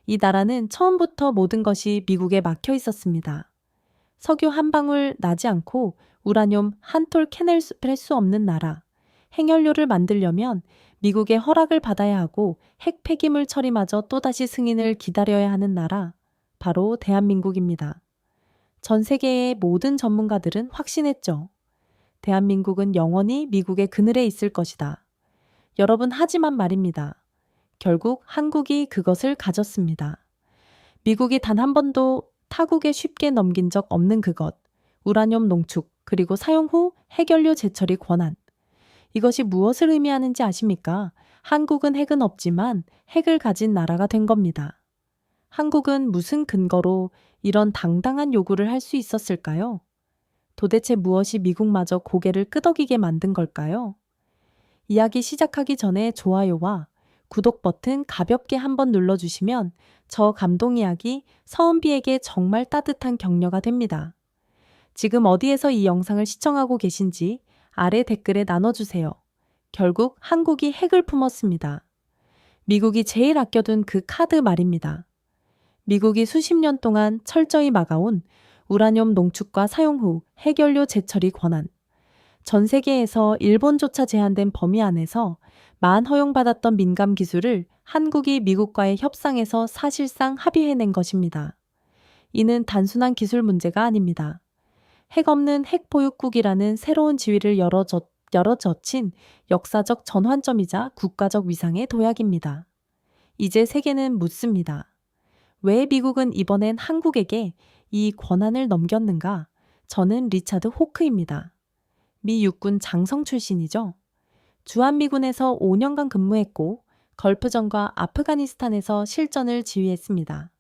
이 나라는 처음부터 모든 것이 미국에 막혀 있었습니다. 석유 한 방울 나지 않고 우라늄 한 톨 캐낼 수 없는 나라. 핵연료를 만들려면 미국의 허락을 받아야 하고 핵 폐기물 처리마저 또다시 승인을 기다려야 하는 나라. 바로 대한민국입니다. 전 세계의 모든 전문가들은 확신했죠. 대한민국은 영원히 미국의 그늘에 있을 것이다. 여러분, 하지만 말입니다. 결국 한국이 그것을 가졌습니다. 미국이 단 한 번도 타국에 쉽게 넘긴 적 없는 그것, 우라늄 농축, 그리고 사용 후 핵연료 재처리 권한. 이것이 무엇을 의미하는지 아십니까? 한국은 핵은 없지만 핵을 가진 나라가 된 겁니다. 한국은 무슨 근거로 이런 당당한 요구를 할 수 있었을까요? 도대체 무엇이 미국마저 고개를 끄덕이게 만든 걸까요? 이야기 시작하기 전에 좋아요와 구독 버튼 가볍게 한번 눌러주시면 저 감동 이야기 서은비에게 정말 따뜻한 격려가 됩니다. 지금 어디에서 이 영상을 시청하고 계신지 아래 댓글에 나눠주세요. 결국 한국이 핵을 품었습니다. 미국이 제일 아껴둔 그 카드 말입니다. 미국이 수십 년 동안 철저히 막아온 우라늄 농축과 사용 후 핵연료 재처리 권한. 전 세계에서 일본조차 제한된 범위 안에서 만 허용받았던 민감 기술을 한국이 미국과의 협상에서 사실상 합의해낸 것입니다. 이는 단순한 기술 문제가 아닙니다. 핵 없는 핵보유국이라는 새로운 지위를 열어젖힌 역사적 전환점이자 국가적 위상의 도약입니다. 이제 세계는 묻습니다. 왜 미국은 이번엔 한국에게 이 권한을 넘겼는가? 저는 리차드 호크입니다. 미 육군 장성 출신이죠. 주한미군에서 5년간 근무했고 걸프전과 아프가니스탄에서 실전을 지휘했습니다.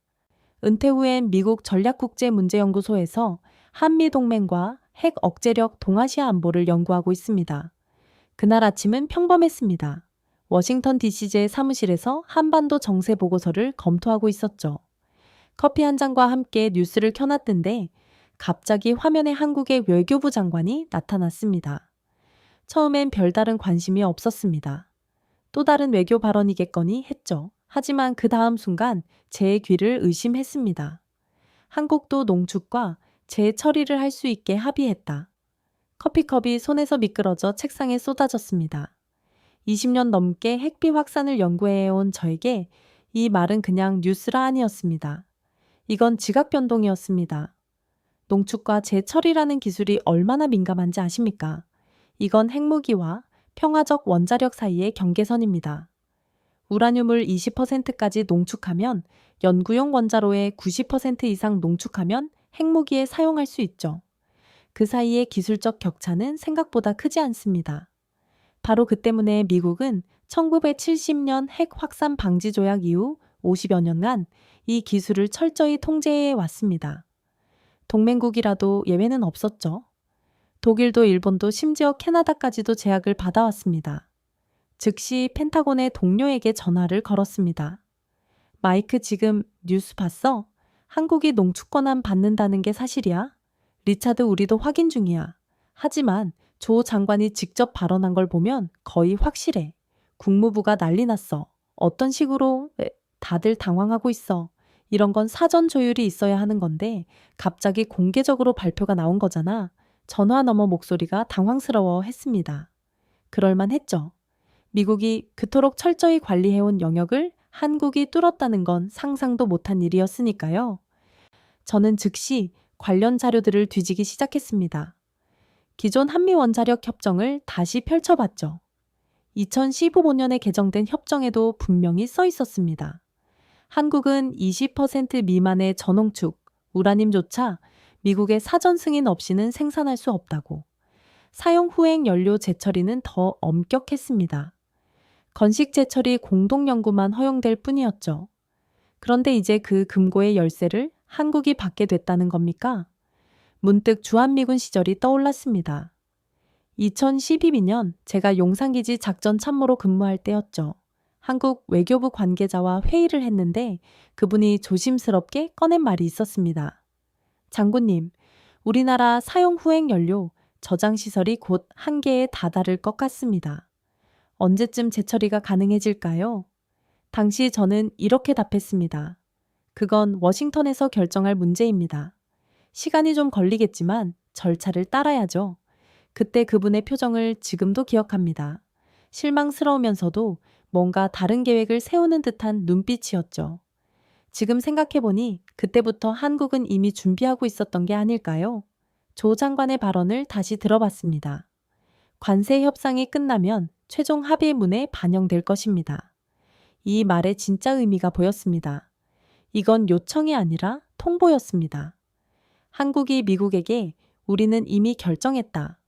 은퇴 후엔 미국 전략국제문제연구소에서 한미동맹과 핵 억제력 동아시아 안보를 연구하고 있습니다. 그날 아침은 평범했습니다. 워싱턴 DC제 사무실에서 한반도 정세 보고서를 검토하고 있었죠. 커피 한 잔과 함께 뉴스를 켜놨던데 갑자기 화면에 한국의 외교부 장관이 나타났습니다. 처음엔 별다른 관심이 없었습니다. 또 다른 외교 발언이겠거니 했죠. 하지만 그 다음 순간 제 귀를 의심했습니다. 한국도 농축과 재처리를 할 수 있게 합의했다. 커피컵이 손에서 미끄러져 책상에 쏟아졌습니다. 20년 넘게 핵비 확산을 연구해온 저에게 이 말은 그냥 뉴스라 아니었습니다. 이건 지각 변동이었습니다. 농축과 재처리라는 기술이 얼마나 민감한지 아십니까? 이건 핵무기와 평화적 원자력 사이의 경계선입니다. 우라늄을 20%까지 농축하면 연구용 원자로의 90% 이상 농축하면 핵무기에 사용할 수 있죠. 그 사이의 기술적 격차는 생각보다 크지 않습니다. 바로 그 때문에 미국은 1970년 핵 확산 방지 조약 이후 50여 년간 이 기술을 철저히 통제해 왔습니다. 동맹국이라도 예외는 없었죠. 독일도 일본도 심지어 캐나다까지도 제약을 받아왔습니다. 즉시 펜타곤의 동료에게 전화를 걸었습니다. 마이크, 지금 뉴스 봤어? 한국이 농축 권한 받는다는 게 사실이야? 리차드, 우리도 확인 중이야. 하지만 조 장관이 직접 발언한 걸 보면 거의 확실해. 국무부가 난리 났어. 어떤 식으로? 다들 당황하고 있어. 이런 건 사전 조율이 있어야 하는 건데 갑자기 공개적으로 발표가 나온 거잖아. 전화 너머 목소리가 당황스러워 했습니다. 그럴만 했죠. 미국이 그토록 철저히 관리해온 영역을 한국이 뚫었다는 건 상상도 못한 일이었으니까요. 저는 즉시 관련 자료들을 뒤지기 시작했습니다. 기존 한미원자력 협정을 다시 펼쳐봤죠. 2015년에 개정된 협정에도 분명히 써 있었습니다. 한국은 20% 미만의 전홍축, 우라늄조차 미국의 사전 승인 없이는 생산할 수 없다고. 사용 후행 연료 재처리는 더 엄격했습니다. 건식 재처리 공동 연구만 허용될 뿐이었죠. 그런데 이제 그 금고의 열쇠를 한국이 받게 됐다는 겁니까? 문득 주한미군 시절이 떠올랐습니다. 2012년 제가 용산기지 작전참모로 근무할 때였죠. 한국 외교부 관계자와 회의를 했는데 그분이 조심스럽게 꺼낸 말이 있었습니다. 장군님, 우리나라 사용 후행 연료 저장시설이 곧 한계에 다다를 것 같습니다. 언제쯤 재처리가 가능해질까요? 당시 저는 이렇게 답했습니다. 그건 워싱턴에서 결정할 문제입니다. 시간이 좀 걸리겠지만 절차를 따라야죠. 그때 그분의 표정을 지금도 기억합니다. 실망스러우면서도 뭔가 다른 계획을 세우는 듯한 눈빛이었죠. 지금 생각해보니 그때부터 한국은 이미 준비하고 있었던 게 아닐까요? 조 장관의 발언을 다시 들어봤습니다. 관세 협상이 끝나면 최종 합의문에 반영될 것입니다. 이 말에 진짜 의미가 보였습니다. 이건 요청이 아니라 통보였습니다. 한국이 미국에게 우리는 이미 결정했다.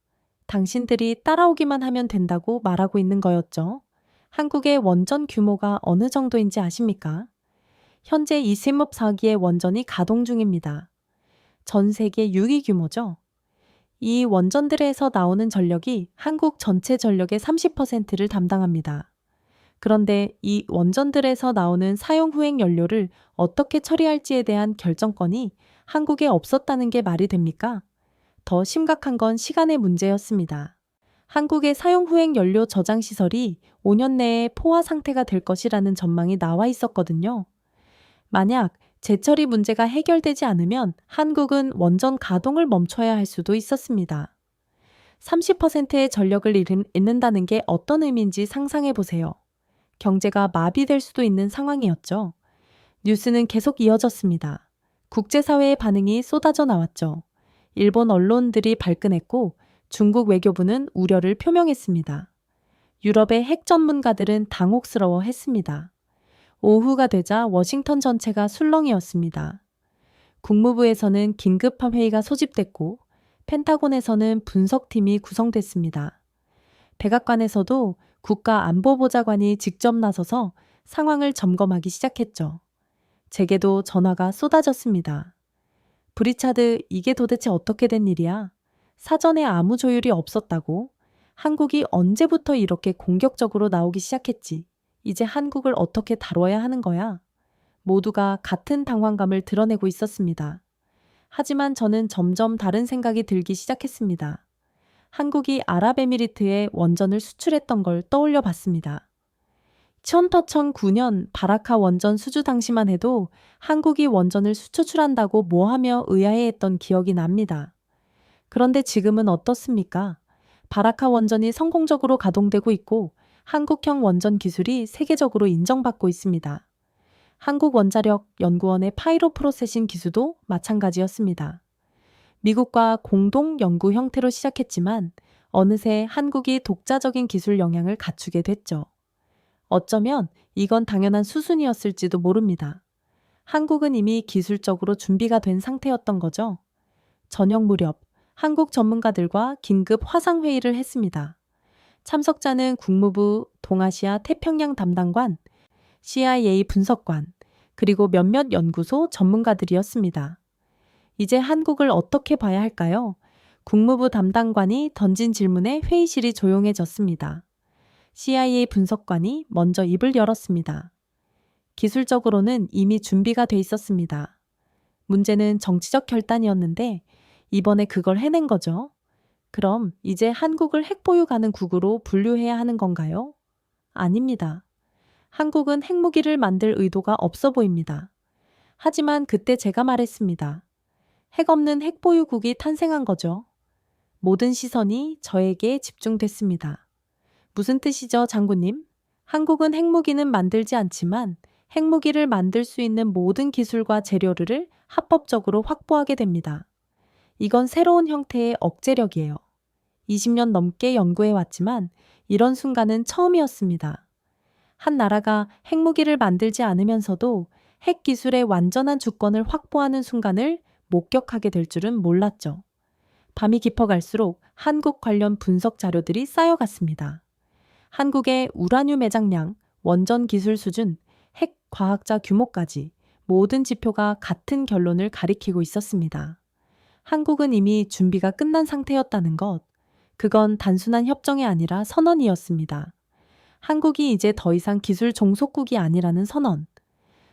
당신들이 따라오기만 하면 된다고 말하고 있는 거였죠. 한국의 원전 규모가 어느 정도인지 아십니까? 현재 이스욤업 4기의 원전이 가동 중입니다. 전 세계 6위 규모죠. 이 원전들에서 나오는 전력이 한국 전체 전력의 30%를 담당합니다. 그런데 이 원전들에서 나오는 사용 후행 연료를 어떻게 처리할지에 대한 결정권이 한국에 없었다는 게 말이 됩니까? 더 심각한 건 시간의 문제였습니다. 한국의 사용 후행 연료 저장 시설이 5년 내에 포화 상태가 될 것이라는 전망이 나와 있었거든요. 만약 재처리 문제가 해결되지 않으면 한국은 원전 가동을 멈춰야 할 수도 있었습니다. 30%의 전력을 잃는다는 게 어떤 의미인지 상상해 보세요. 경제가 마비될 수도 있는 상황이었죠. 뉴스는 계속 이어졌습니다. 국제사회의 반응이 쏟아져 나왔죠. 일본 언론들이 발끈했고 중국 외교부는 우려를 표명했습니다. 유럽의 핵 전문가들은 당혹스러워 했습니다. 오후가 되자 워싱턴 전체가 술렁이었습니다. 국무부에서는 긴급한 회의가 소집됐고 펜타곤에서는 분석팀이 구성됐습니다. 백악관에서도 국가안보보좌관이 직접 나서서 상황을 점검하기 시작했죠. 제게도 전화가 쏟아졌습니다. 브리차드, 이게 도대체 어떻게 된 일이야? 사전에 아무 조율이 없었다고? 한국이 언제부터 이렇게 공격적으로 나오기 시작했지? 이제 한국을 어떻게 다뤄야 하는 거야? 모두가 같은 당황감을 드러내고 있었습니다. 하지만 저는 점점 다른 생각이 들기 시작했습니다. 한국이 아랍에미리트에 원전을 수출했던 걸 떠올려 봤습니다. 2009년 바라카 원전 수주 당시만 해도 한국이 원전을 수출한다고 뭐하며 의아해했던 기억이 납니다. 그런데 지금은 어떻습니까? 바라카 원전이 성공적으로 가동되고 있고 한국형 원전 기술이 세계적으로 인정받고 있습니다. 한국원자력연구원의 파이로 프로세싱 기술도 마찬가지였습니다. 미국과 공동 연구 형태로 시작했지만 어느새 한국이 독자적인 기술 역량을 갖추게 됐죠. 어쩌면 이건 당연한 수순이었을지도 모릅니다. 한국은 이미 기술적으로 준비가 된 상태였던 거죠. 저녁 무렵 한국 전문가들과 긴급 화상회의를 했습니다. 참석자는 국무부 동아시아 태평양 담당관, CIA 분석관, 그리고 몇몇 연구소 전문가들이었습니다. 이제 한국을 어떻게 봐야 할까요? 국무부 담당관이 던진 질문에 회의실이 조용해졌습니다. CIA 분석관이 먼저 입을 열었습니다. 기술적으로는 이미 준비가 돼 있었습니다. 문제는 정치적 결단이었는데 이번에 그걸 해낸 거죠. 그럼 이제 한국을 핵보유 가능국으로 분류해야 하는 건가요? 아닙니다. 한국은 핵무기를 만들 의도가 없어 보입니다. 하지만 그때 제가 말했습니다. 핵 없는 핵보유국이 탄생한 거죠. 모든 시선이 저에게 집중됐습니다. 무슨 뜻이죠, 장군님? 한국은 핵무기는 만들지 않지만 핵무기를 만들 수 있는 모든 기술과 재료를 합법적으로 확보하게 됩니다. 이건 새로운 형태의 억제력이에요. 20년 넘게 연구해 왔지만 이런 순간은 처음이었습니다. 한 나라가 핵무기를 만들지 않으면서도 핵 기술의 완전한 주권을 확보하는 순간을 목격하게 될 줄은 몰랐죠. 밤이 깊어갈수록 한국 관련 분석 자료들이 쌓여갔습니다. 한국의 우라늄 매장량, 원전 기술 수준, 핵 과학자 규모까지 모든 지표가 같은 결론을 가리키고 있었습니다. 한국은 이미 준비가 끝난 상태였다는 것, 그건 단순한 협정이 아니라 선언이었습니다. 한국이 이제 더 이상 기술 종속국이 아니라는 선언,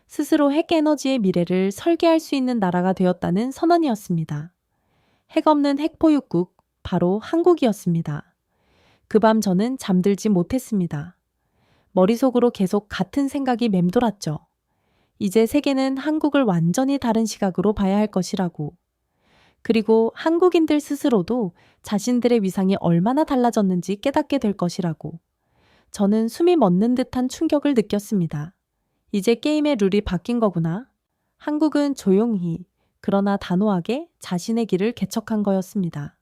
스스로 핵에너지의 미래를 설계할 수 있는 나라가 되었다는 선언이었습니다. 핵 없는 핵보유국, 바로 한국이었습니다. 그 밤 저는 잠들지 못했습니다. 머릿속으로 계속 같은 생각이 맴돌았죠. 이제 세계는 한국을 완전히 다른 시각으로 봐야 할 것이라고. 그리고 한국인들 스스로도 자신들의 위상이 얼마나 달라졌는지 깨닫게 될 것이라고. 저는 숨이 멎는 듯한 충격을 느꼈습니다. 이제 게임의 룰이 바뀐 거구나. 한국은 조용히, 그러나 단호하게 자신의 길을 개척한 거였습니다.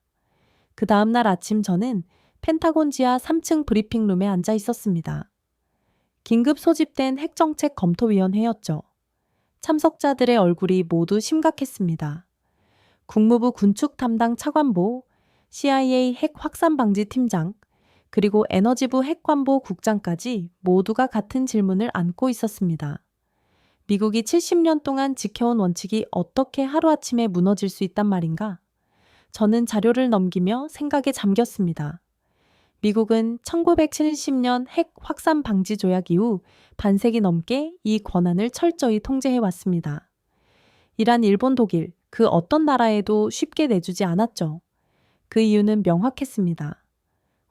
그 다음날 아침 저는 펜타곤 지하 3층 브리핑룸에 앉아 있었습니다. 긴급 소집된 핵정책 검토위원회였죠. 참석자들의 얼굴이 모두 심각했습니다. 국무부 군축 담당 차관보, CIA 핵 확산 방지 팀장, 그리고 에너지부 핵관보 국장까지 모두가 같은 질문을 안고 있었습니다. 미국이 70년 동안 지켜온 원칙이 어떻게 하루아침에 무너질 수 있단 말인가? 저는 자료를 넘기며 생각에 잠겼습니다. 미국은 1970년 핵 확산 방지 조약 이후 반세기 넘게 이 권한을 철저히 통제해 왔습니다. 이란, 일본, 독일, 그 어떤 나라에도 쉽게 내주지 않았죠. 그 이유는 명확했습니다.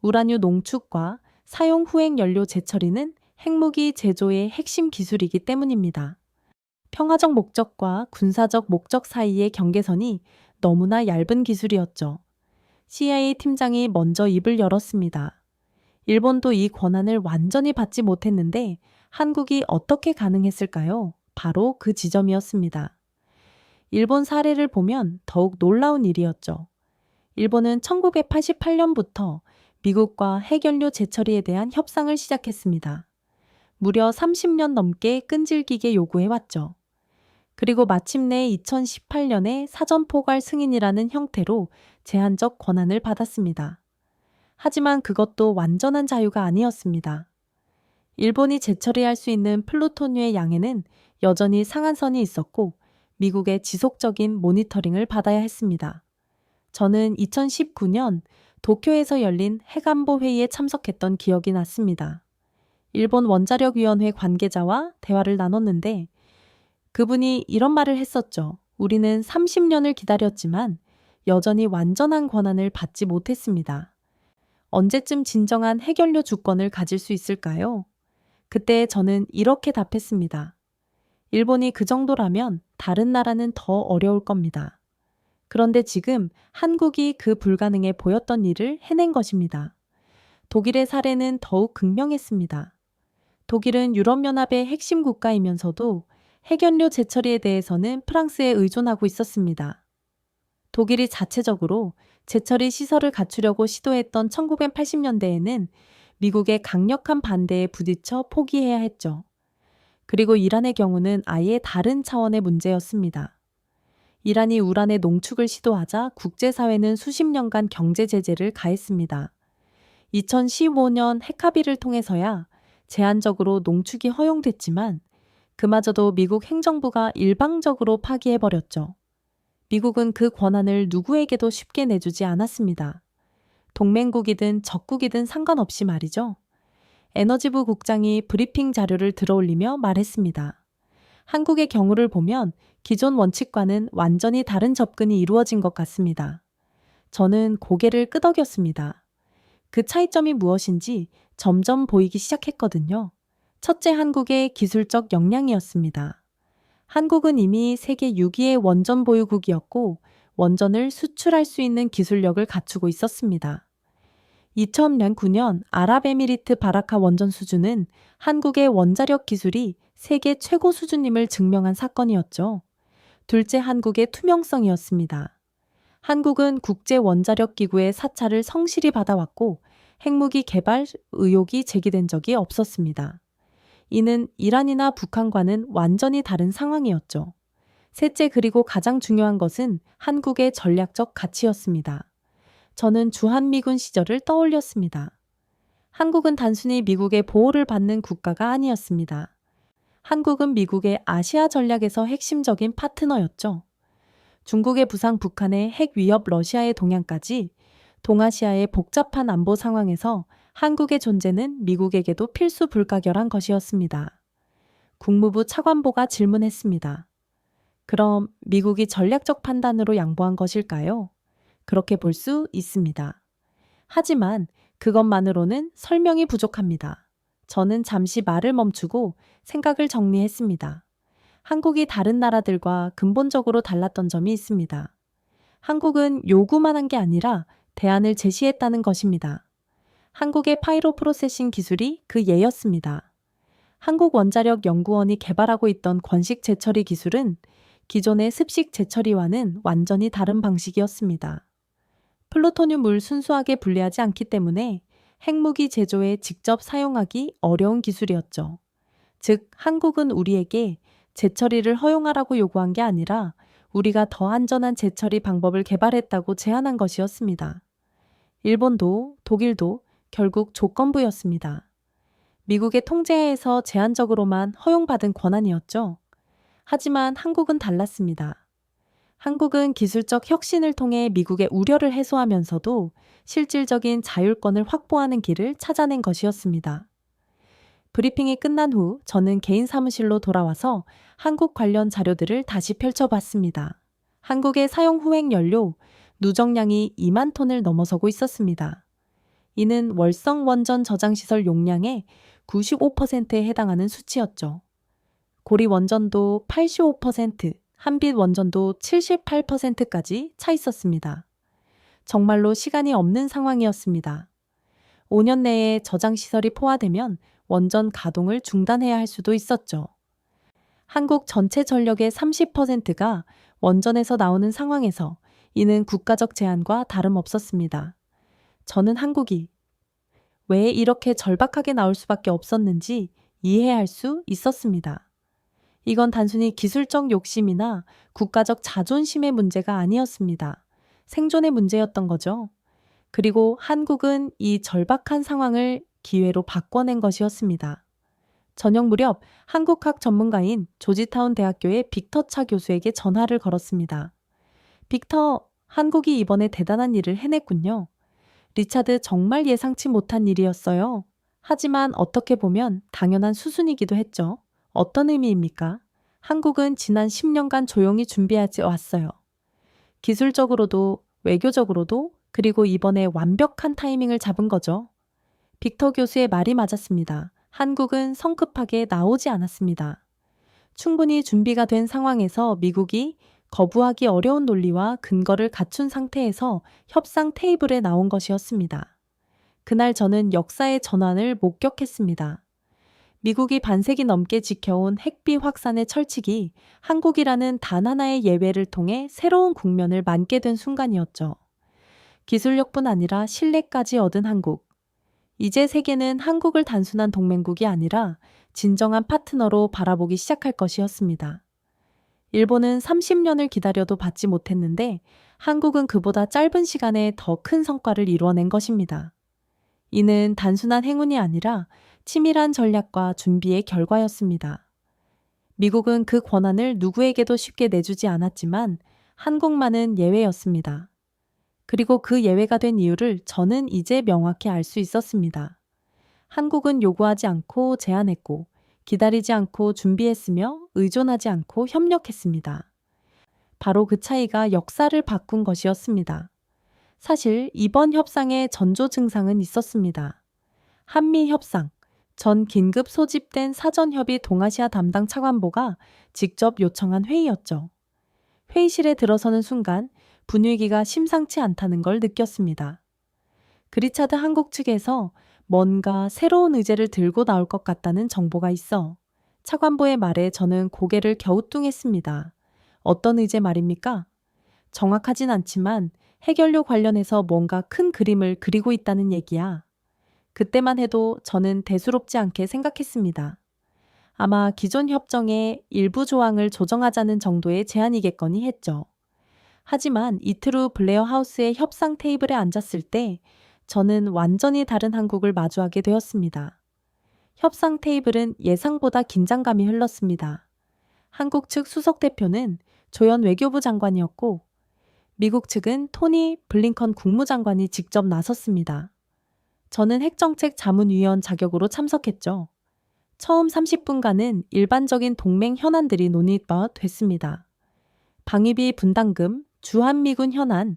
우라늄 농축과 사용 후행 연료 재처리는 핵무기 제조의 핵심 기술이기 때문입니다. 평화적 목적과 군사적 목적 사이의 경계선이 너무나 얇은 기술이었죠. CIA 팀장이 먼저 입을 열었습니다. 일본도 이 권한을 완전히 받지 못했는데 한국이 어떻게 가능했을까요? 바로 그 지점이었습니다. 일본 사례를 보면 더욱 놀라운 일이었죠. 일본은 1988년부터 미국과 핵연료 재처리에 대한 협상을 시작했습니다. 무려 30년 넘게 끈질기게 요구해왔죠. 그리고 마침내 2018년에 사전포괄 승인이라는 형태로 제한적 권한을 받았습니다. 하지만 그것도 완전한 자유가 아니었습니다. 일본이 재처리할 수 있는 플루토늄의 양에는 여전히 상한선이 있었고 미국의 지속적인 모니터링을 받아야 했습니다. 저는 2019년 도쿄에서 열린 핵안보 회의에 참석했던 기억이 났습니다. 일본 원자력위원회 관계자와 대화를 나눴는데 그분이 이런 말을 했었죠. 우리는 30년을 기다렸지만 여전히 완전한 권한을 받지 못했습니다. 언제쯤 진정한 핵연료 주권을 가질 수 있을까요? 그때 저는 이렇게 답했습니다. 일본이 그 정도라면 다른 나라는 더 어려울 겁니다. 그런데 지금 한국이 그 불가능해 보였던 일을 해낸 것입니다. 독일의 사례는 더욱 극명했습니다. 독일은 유럽연합의 핵심 국가이면서도 핵연료 재처리에 대해서는 프랑스에 의존하고 있었습니다. 독일이 자체적으로 재처리 시설을 갖추려고 시도했던 1980년대에는 미국의 강력한 반대에 부딪혀 포기해야 했죠. 그리고 이란의 경우는 아예 다른 차원의 문제였습니다. 이란이 우란의 농축을 시도하자 국제사회는 수십 년간 경제 제재를 가했습니다. 2015년 핵합의를 통해서야 제한적으로 농축이 허용됐지만 그마저도 미국 행정부가 일방적으로 파기해버렸죠. 미국은 그 권한을 누구에게도 쉽게 내주지 않았습니다. 동맹국이든 적국이든 상관없이 말이죠. 에너지부 국장이 브리핑 자료를 들어올리며 말했습니다. 한국의 경우를 보면 기존 원칙과는 완전히 다른 접근이 이루어진 것 같습니다. 저는 고개를 끄덕였습니다. 그 차이점이 무엇인지 점점 보이기 시작했거든요. 첫째, 한국의 기술적 역량이었습니다. 한국은 이미 세계 6위의 원전 보유국이었고 원전을 수출할 수 있는 기술력을 갖추고 있었습니다. 2009년 아랍에미리트 바라카 원전 수주는 한국의 원자력 기술이 세계 최고 수준임을 증명한 사건이었죠. 둘째, 한국의 투명성이었습니다. 한국은 국제원자력기구의 사찰을 성실히 받아왔고 핵무기 개발 의혹이 제기된 적이 없었습니다. 이는 이란이나 북한과는 완전히 다른 상황이었죠. 셋째, 그리고 가장 중요한 것은 한국의 전략적 가치였습니다. 저는 주한미군 시절을 떠올렸습니다. 한국은 단순히 미국의 보호를 받는 국가가 아니었습니다. 한국은 미국의 아시아 전략에서 핵심적인 파트너였죠. 중국의 부상, 북한의 핵 위협, 러시아의 동향까지 동아시아의 복잡한 안보 상황에서 한국의 존재는 미국에게도 필수 불가결한 것이었습니다. 국무부 차관보가 질문했습니다. 그럼 미국이 전략적 판단으로 양보한 것일까요? 그렇게 볼 수 있습니다. 하지만 그것만으로는 설명이 부족합니다. 저는 잠시 말을 멈추고 생각을 정리했습니다. 한국이 다른 나라들과 근본적으로 달랐던 점이 있습니다. 한국은 요구만 한 게 아니라 대안을 제시했다는 것입니다. 한국의 파이로 프로세싱 기술이 그 예였습니다. 한국원자력연구원이 개발하고 있던 건식 재처리 기술은 기존의 습식 재처리와는 완전히 다른 방식이었습니다. 플루토늄을 순수하게 분리하지 않기 때문에 핵무기 제조에 직접 사용하기 어려운 기술이었죠. 즉, 한국은 우리에게 재처리를 허용하라고 요구한 게 아니라 우리가 더 안전한 재처리 방법을 개발했다고 제안한 것이었습니다. 일본도 독일도 결국 조건부였습니다. 미국의 통제하에서 제한적으로만 허용받은 권한이었죠. 하지만 한국은 달랐습니다. 한국은 기술적 혁신을 통해 미국의 우려를 해소하면서도 실질적인 자율권을 확보하는 길을 찾아낸 것이었습니다. 브리핑이 끝난 후 저는 개인 사무실로 돌아와서 한국 관련 자료들을 다시 펼쳐봤습니다. 한국의 사용 후획 연료 누적량이 2만 톤을 넘어서고 있었습니다. 이는 월성 원전 저장시설 용량의 95%에 해당하는 수치였죠. 고리 원전도 85%, 한빛 원전도 78%까지 차 있었습니다. 정말로 시간이 없는 상황이었습니다. 5년 내에 저장시설이 포화되면 원전 가동을 중단해야 할 수도 있었죠. 한국 전체 전력의 30%가 원전에서 나오는 상황에서 이는 국가적 제한과 다름없었습니다. 저는 한국이 왜 이렇게 절박하게 나올 수밖에 없었는지 이해할 수 있었습니다. 이건 단순히 기술적 욕심이나 국가적 자존심의 문제가 아니었습니다. 생존의 문제였던 거죠. 그리고 한국은 이 절박한 상황을 기회로 바꿔낸 것이었습니다. 저녁 무렵 한국학 전문가인 조지타운 대학교의 빅터 차 교수에게 전화를 걸었습니다. 빅터, 한국이 이번에 대단한 일을 해냈군요. 리차드, 정말 예상치 못한 일이었어요. 하지만 어떻게 보면 당연한 수순이기도 했죠. 어떤 의미입니까? 한국은 지난 10년간 조용히 준비하지 왔어요. 기술적으로도 외교적으로도 그리고 이번에 완벽한 타이밍을 잡은 거죠. 빅터 교수의 말이 맞았습니다. 한국은 성급하게 나오지 않았습니다. 충분히 준비가 된 상황에서 미국이 거부하기 어려운 논리와 근거를 갖춘 상태에서 협상 테이블에 나온 것이었습니다. 그날 저는 역사의 전환을 목격했습니다. 미국이 반세기 넘게 지켜온 핵비 확산의 철칙이 한국이라는 단 하나의 예외를 통해 새로운 국면을 맞게 된 순간이었죠. 기술력뿐 아니라 신뢰까지 얻은 한국. 이제 세계는 한국을 단순한 동맹국이 아니라 진정한 파트너로 바라보기 시작할 것이었습니다. 일본은 30년을 기다려도 받지 못했는데 한국은 그보다 짧은 시간에 더 큰 성과를 이루어낸 것입니다. 이는 단순한 행운이 아니라 치밀한 전략과 준비의 결과였습니다. 미국은 그 권한을 누구에게도 쉽게 내주지 않았지만 한국만은 예외였습니다. 그리고 그 예외가 된 이유를 저는 이제 명확히 알 수 있었습니다. 한국은 요구하지 않고 제안했고 기다리지 않고 준비했으며 의존하지 않고 협력했습니다. 바로 그 차이가 역사를 바꾼 것이었습니다. 사실 이번 협상에 전조 증상은 있었습니다. 한미 협상, 전 긴급 소집된 사전협의 동아시아 담당 차관보가 직접 요청한 회의였죠. 회의실에 들어서는 순간 분위기가 심상치 않다는 걸 느꼈습니다. 그리차드 한국 측에서 뭔가 새로운 의제를 들고 나올 것 같다는 정보가 있어 차관보의 말에 저는 고개를 갸우뚱했습니다. 어떤 의제 말입니까? 정확하진 않지만 해결료 관련해서 뭔가 큰 그림을 그리고 있다는 얘기야. 그때만 해도 저는 대수롭지 않게 생각했습니다. 아마 기존 협정의 일부 조항을 조정하자는 정도의 제안이겠거니 했죠. 하지만 이틀 후 블레어 하우스의 협상 테이블에 앉았을 때 저는 완전히 다른 한국을 마주하게 되었습니다. 협상 테이블은 예상보다 긴장감이 흘렀습니다. 한국 측 수석 대표는 조현 외교부 장관이었고 미국 측은 토니 블링컨 국무장관이 직접 나섰습니다. 저는 핵정책 자문위원 자격으로 참석했죠. 처음 30분간은 일반적인 동맹 현안들이 논의가 됐습니다. 방위비 분담금, 주한미군 현안,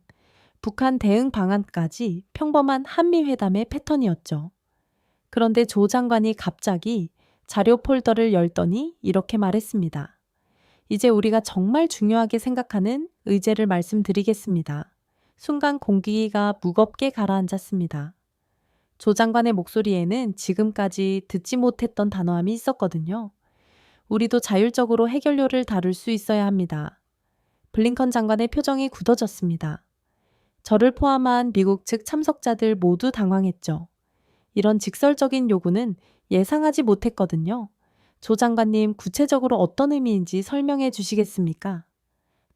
북한 대응 방안까지 평범한 한미회담의 패턴이었죠. 그런데 조 장관이 갑자기 자료 폴더를 열더니 이렇게 말했습니다. 이제 우리가 정말 중요하게 생각하는 의제를 말씀드리겠습니다. 순간 공기가 무겁게 가라앉았습니다. 조 장관의 목소리에는 지금까지 듣지 못했던 단호함이 있었거든요. 우리도 자율적으로 해결료를 다룰 수 있어야 합니다. 블링컨 장관의 표정이 굳어졌습니다. 저를 포함한 미국 측 참석자들 모두 당황했죠. 이런 직설적인 요구는 예상하지 못했거든요. 조 장관님, 구체적으로 어떤 의미인지 설명해 주시겠습니까?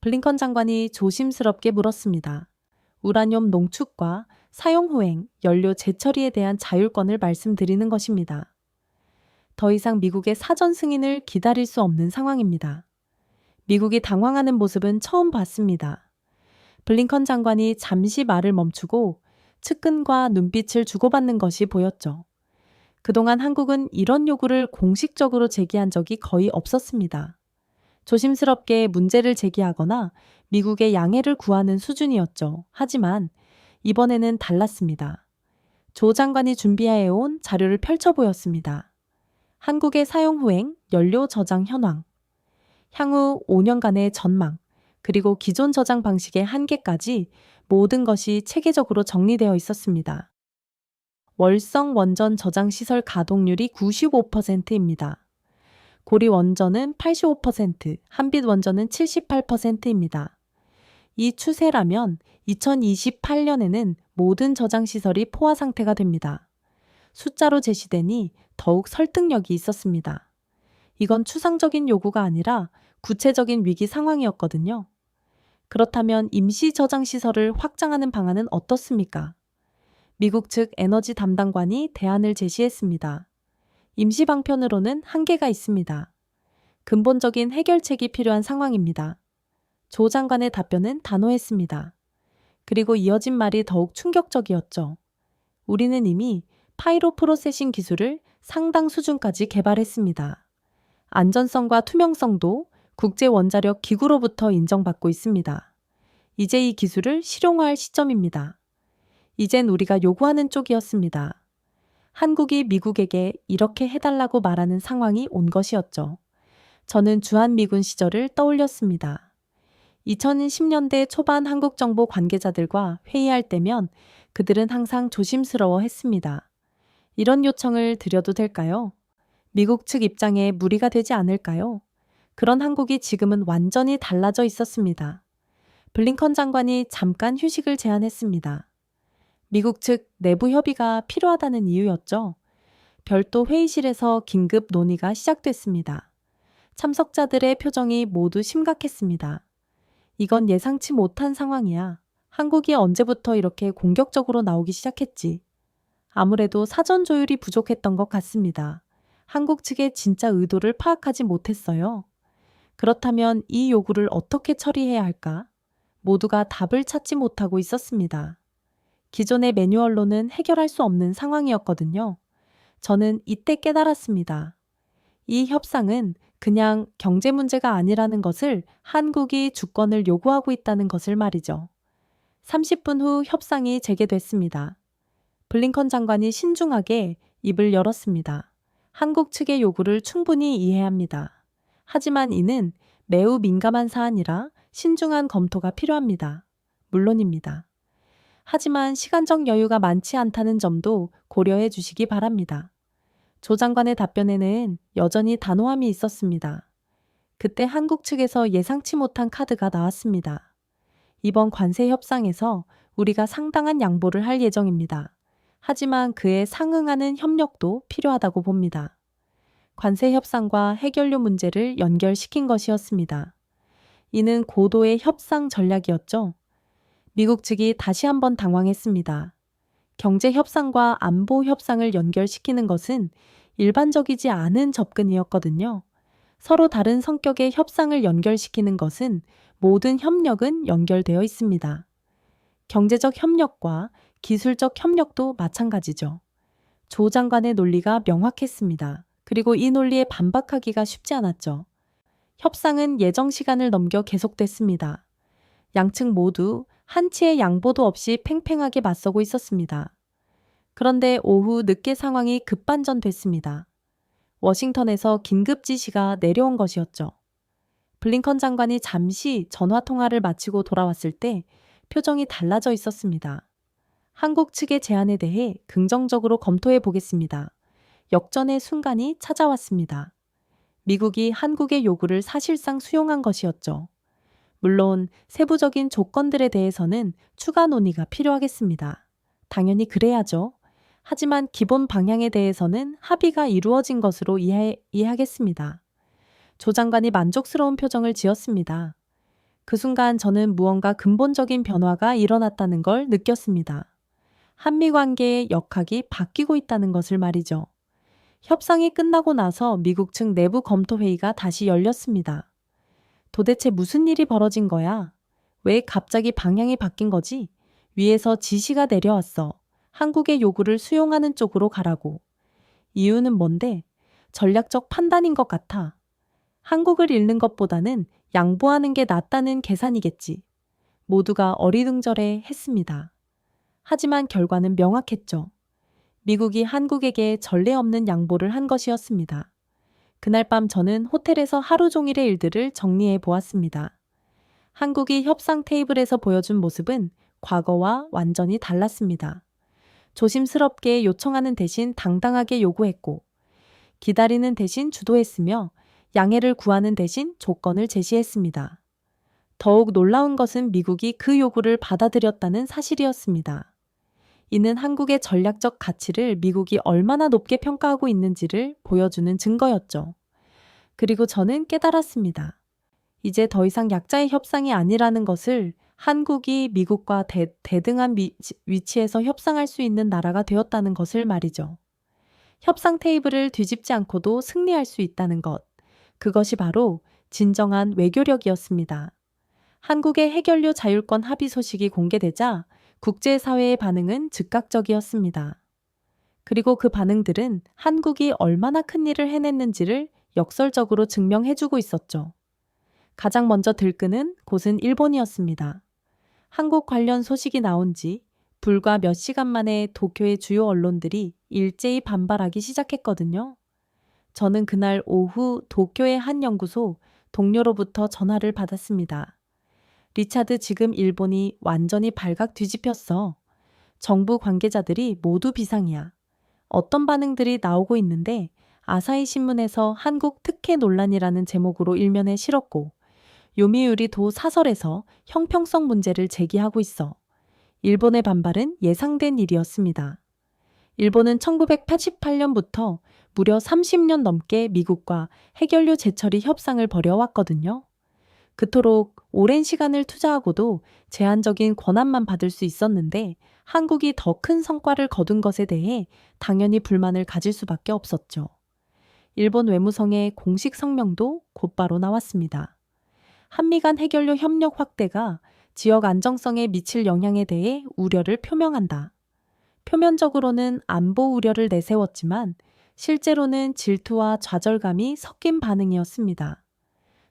블링컨 장관이 조심스럽게 물었습니다. 우라늄 농축과 사용 후행, 연료 재처리에 대한 자율권을 말씀드리는 것입니다. 더 이상 미국의 사전 승인을 기다릴 수 없는 상황입니다. 미국이 당황하는 모습은 처음 봤습니다. 블링컨 장관이 잠시 말을 멈추고 측근과 눈빛을 주고받는 것이 보였죠. 그동안 한국은 이런 요구를 공식적으로 제기한 적이 거의 없었습니다. 조심스럽게 문제를 제기하거나 미국의 양해를 구하는 수준이었죠. 하지만 이번에는 달랐습니다. 조 장관이 준비해온 자료를 펼쳐 보였습니다. 한국의 사용 후행, 연료 저장 현황, 향후 5년간의 전망, 그리고 기존 저장 방식의 한계까지 모든 것이 체계적으로 정리되어 있었습니다. 월성 원전 저장 시설 가동률이 95%입니다. 고리 원전은 85%, 한빛 원전은 78%입니다. 이 추세라면 2028년에는 모든 저장 시설이 포화 상태가 됩니다. 숫자로 제시되니 더욱 설득력이 있었습니다. 이건 추상적인 요구가 아니라 구체적인 위기 상황이었거든요. 그렇다면 임시 저장 시설을 확장하는 방안은 어떻습니까? 미국 측 에너지 담당관이 대안을 제시했습니다. 임시 방편으로는 한계가 있습니다. 근본적인 해결책이 필요한 상황입니다. 조 장관의 답변은 단호했습니다. 그리고 이어진 말이 더욱 충격적이었죠. 우리는 이미 파이로 프로세싱 기술을 상당 수준까지 개발했습니다. 안전성과 투명성도 국제원자력 기구로부터 인정받고 있습니다. 이제 이 기술을 실용화할 시점입니다. 이젠 우리가 요구하는 쪽이었습니다. 한국이 미국에게 이렇게 해달라고 말하는 상황이 온 것이었죠. 저는 주한미군 시절을 떠올렸습니다. 2010년대 초반 한국 정보 관계자들과 회의할 때면 그들은 항상 조심스러워 했습니다. 이런 요청을 드려도 될까요? 미국 측 입장에 무리가 되지 않을까요? 그런 한국이 지금은 완전히 달라져 있었습니다. 블링컨 장관이 잠깐 휴식을 제안했습니다. 미국 측 내부 협의가 필요하다는 이유였죠. 별도 회의실에서 긴급 논의가 시작됐습니다. 참석자들의 표정이 모두 심각했습니다. 이건 예상치 못한 상황이야. 한국이 언제부터 이렇게 공격적으로 나오기 시작했지? 아무래도 사전 조율이 부족했던 것 같습니다. 한국 측의 진짜 의도를 파악하지 못했어요. 그렇다면 이 요구를 어떻게 처리해야 할까? 모두가 답을 찾지 못하고 있었습니다. 기존의 매뉴얼로는 해결할 수 없는 상황이었거든요. 저는 이때 깨달았습니다. 이 협상은 그냥 경제 문제가 아니라는 것을 한국이 주권을 요구하고 있다는 것을 말이죠. 30분 후 협상이 재개됐습니다. 블링컨 장관이 신중하게 입을 열었습니다. 한국 측의 요구를 충분히 이해합니다. 하지만 이는 매우 민감한 사안이라 신중한 검토가 필요합니다. 물론입니다. 하지만 시간적 여유가 많지 않다는 점도 고려해 주시기 바랍니다. 조 장관의 답변에는 여전히 단호함이 있었습니다. 그때 한국 측에서 예상치 못한 카드가 나왔습니다. 이번 관세 협상에서 우리가 상당한 양보를 할 예정입니다. 하지만 그에 상응하는 협력도 필요하다고 봅니다. 관세 협상과 해결료 문제를 연결시킨 것이었습니다. 이는 고도의 협상 전략이었죠. 미국 측이 다시 한번 당황했습니다. 경제 협상과 안보 협상을 연결시키는 것은 일반적이지 않은 접근이었거든요. 서로 다른 성격의 협상을 연결시키는 것은 모든 협력은 연결되어 있습니다. 경제적 협력과 기술적 협력도 마찬가지죠. 조 장관의 논리가 명확했습니다. 그리고 이 논리에 반박하기가 쉽지 않았죠. 협상은 예정 시간을 넘겨 계속됐습니다. 양측 모두 한치의 양보도 없이 팽팽하게 맞서고 있었습니다. 그런데 오후 늦게 상황이 급반전됐습니다. 워싱턴에서 긴급 지시가 내려온 것이었죠. 블링컨 장관이 잠시 전화 통화를 마치고 돌아왔을 때 표정이 달라져 있었습니다. 한국 측의 제안에 대해 긍정적으로 검토해 보겠습니다. 역전의 순간이 찾아왔습니다. 미국이 한국의 요구를 사실상 수용한 것이었죠. 물론 세부적인 조건들에 대해서는 추가 논의가 필요하겠습니다. 당연히 그래야죠. 하지만 기본 방향에 대해서는 합의가 이루어진 것으로 이해하겠습니다. 조 장관이 만족스러운 표정을 지었습니다. 그 순간 저는 무언가 근본적인 변화가 일어났다는 걸 느꼈습니다. 한미 관계의 역학이 바뀌고 있다는 것을 말이죠. 협상이 끝나고 나서 미국 측 내부 검토 회의가 다시 열렸습니다. 도대체 무슨 일이 벌어진 거야? 왜 갑자기 방향이 바뀐 거지? 위에서 지시가 내려왔어. 한국의 요구를 수용하는 쪽으로 가라고. 이유는 뭔데? 전략적 판단인 것 같아. 한국을 잃는 것보다는 양보하는 게 낫다는 계산이겠지. 모두가 어리둥절해 했습니다. 하지만 결과는 명확했죠. 미국이 한국에게 전례 없는 양보를 한 것이었습니다. 그날 밤 저는 호텔에서 하루 종일의 일들을 정리해 보았습니다. 한국이 협상 테이블에서 보여준 모습은 과거와 완전히 달랐습니다. 조심스럽게 요청하는 대신 당당하게 요구했고, 기다리는 대신 주도했으며 양해를 구하는 대신 조건을 제시했습니다. 더욱 놀라운 것은 미국이 그 요구를 받아들였다는 사실이었습니다. 이는 한국의 전략적 가치를 미국이 얼마나 높게 평가하고 있는지를 보여주는 증거였죠. 그리고 저는 깨달았습니다. 이제 더 이상 약자의 협상이 아니라는 것을, 한국이 미국과 대등한 위치에서 협상할 수 있는 나라가 되었다는 것을 말이죠. 협상 테이블을 뒤집지 않고도 승리할 수 있다는 것. 그것이 바로 진정한 외교력이었습니다. 한국의 해결료 자율권 합의 소식이 공개되자 국제사회의 반응은 즉각적이었습니다. 그리고 그 반응들은 한국이 얼마나 큰 일을 해냈는지를 역설적으로 증명해주고 있었죠. 가장 먼저 들끄는 곳은 일본이었습니다. 한국 관련 소식이 나온 지 불과 몇 시간 만에 도쿄의 주요 언론들이 일제히 반발하기 시작했거든요. 저는 그날 오후 도쿄의 한 연구소 동료로부터 전화를 받았습니다. 리차드, 지금 일본이 완전히 발각 뒤집혔어. 정부 관계자들이 모두 비상이야. 어떤 반응들이 나오고 있는데 아사히 신문에서 한국 특혜 논란이라는 제목으로 일면에 실었고, 요미우리 도 사설에서 형평성 문제를 제기하고 있어. 일본의 반발은 예상된 일이었습니다. 일본은 1988년부터 무려 30년 넘게 미국과 해결료 재처리 협상을 벌여왔거든요. 그토록 오랜 시간을 투자하고도 제한적인 권한만 받을 수 있었는데 한국이 더 큰 성과를 거둔 것에 대해 당연히 불만을 가질 수밖에 없었죠. 일본 외무성의 공식 성명도 곧바로 나왔습니다. 한미 간 해결료 협력 확대가 지역 안정성에 미칠 영향에 대해 우려를 표명한다. 표면적으로는 안보 우려를 내세웠지만 실제로는 질투와 좌절감이 섞인 반응이었습니다.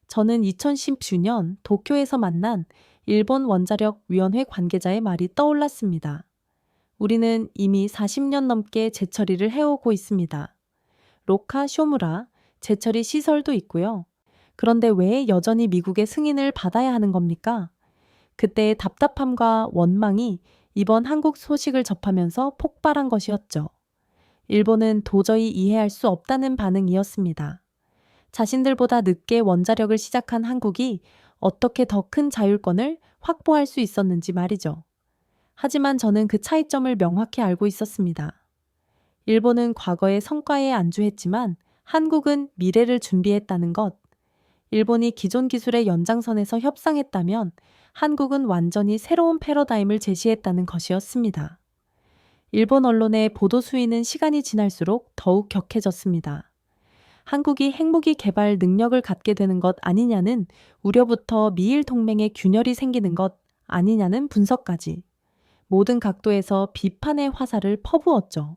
저는 2019년 도쿄에서 만난 일본 원자력위원회 관계자의 말이 떠올랐습니다. 우리는 이미 40년 넘게 재처리를 해오고 있습니다. 로카 쇼무라 재처리 시설도 있고요. 그런데 왜 여전히 미국의 승인을 받아야 하는 겁니까? 그때의 답답함과 원망이 이번 한국 소식을 접하면서 폭발한 것이었죠. 일본은 도저히 이해할 수 없다는 반응이었습니다. 자신들보다 늦게 원자력을 시작한 한국이 어떻게 더 큰 자율권을 확보할 수 있었는지 말이죠. 하지만 저는 그 차이점을 명확히 알고 있었습니다. 일본은 과거의 성과에 안주했지만 한국은 미래를 준비했다는 것. 일본이 기존 기술의 연장선에서 협상했다면 한국은 완전히 새로운 패러다임을 제시했다는 것이었습니다. 일본 언론의 보도 수위는 시간이 지날수록 더욱 격해졌습니다. 한국이 핵무기 개발 능력을 갖게 되는 것 아니냐는 우려부터 미일 동맹에 균열이 생기는 것 아니냐는 분석까지 모든 각도에서 비판의 화살을 퍼부었죠.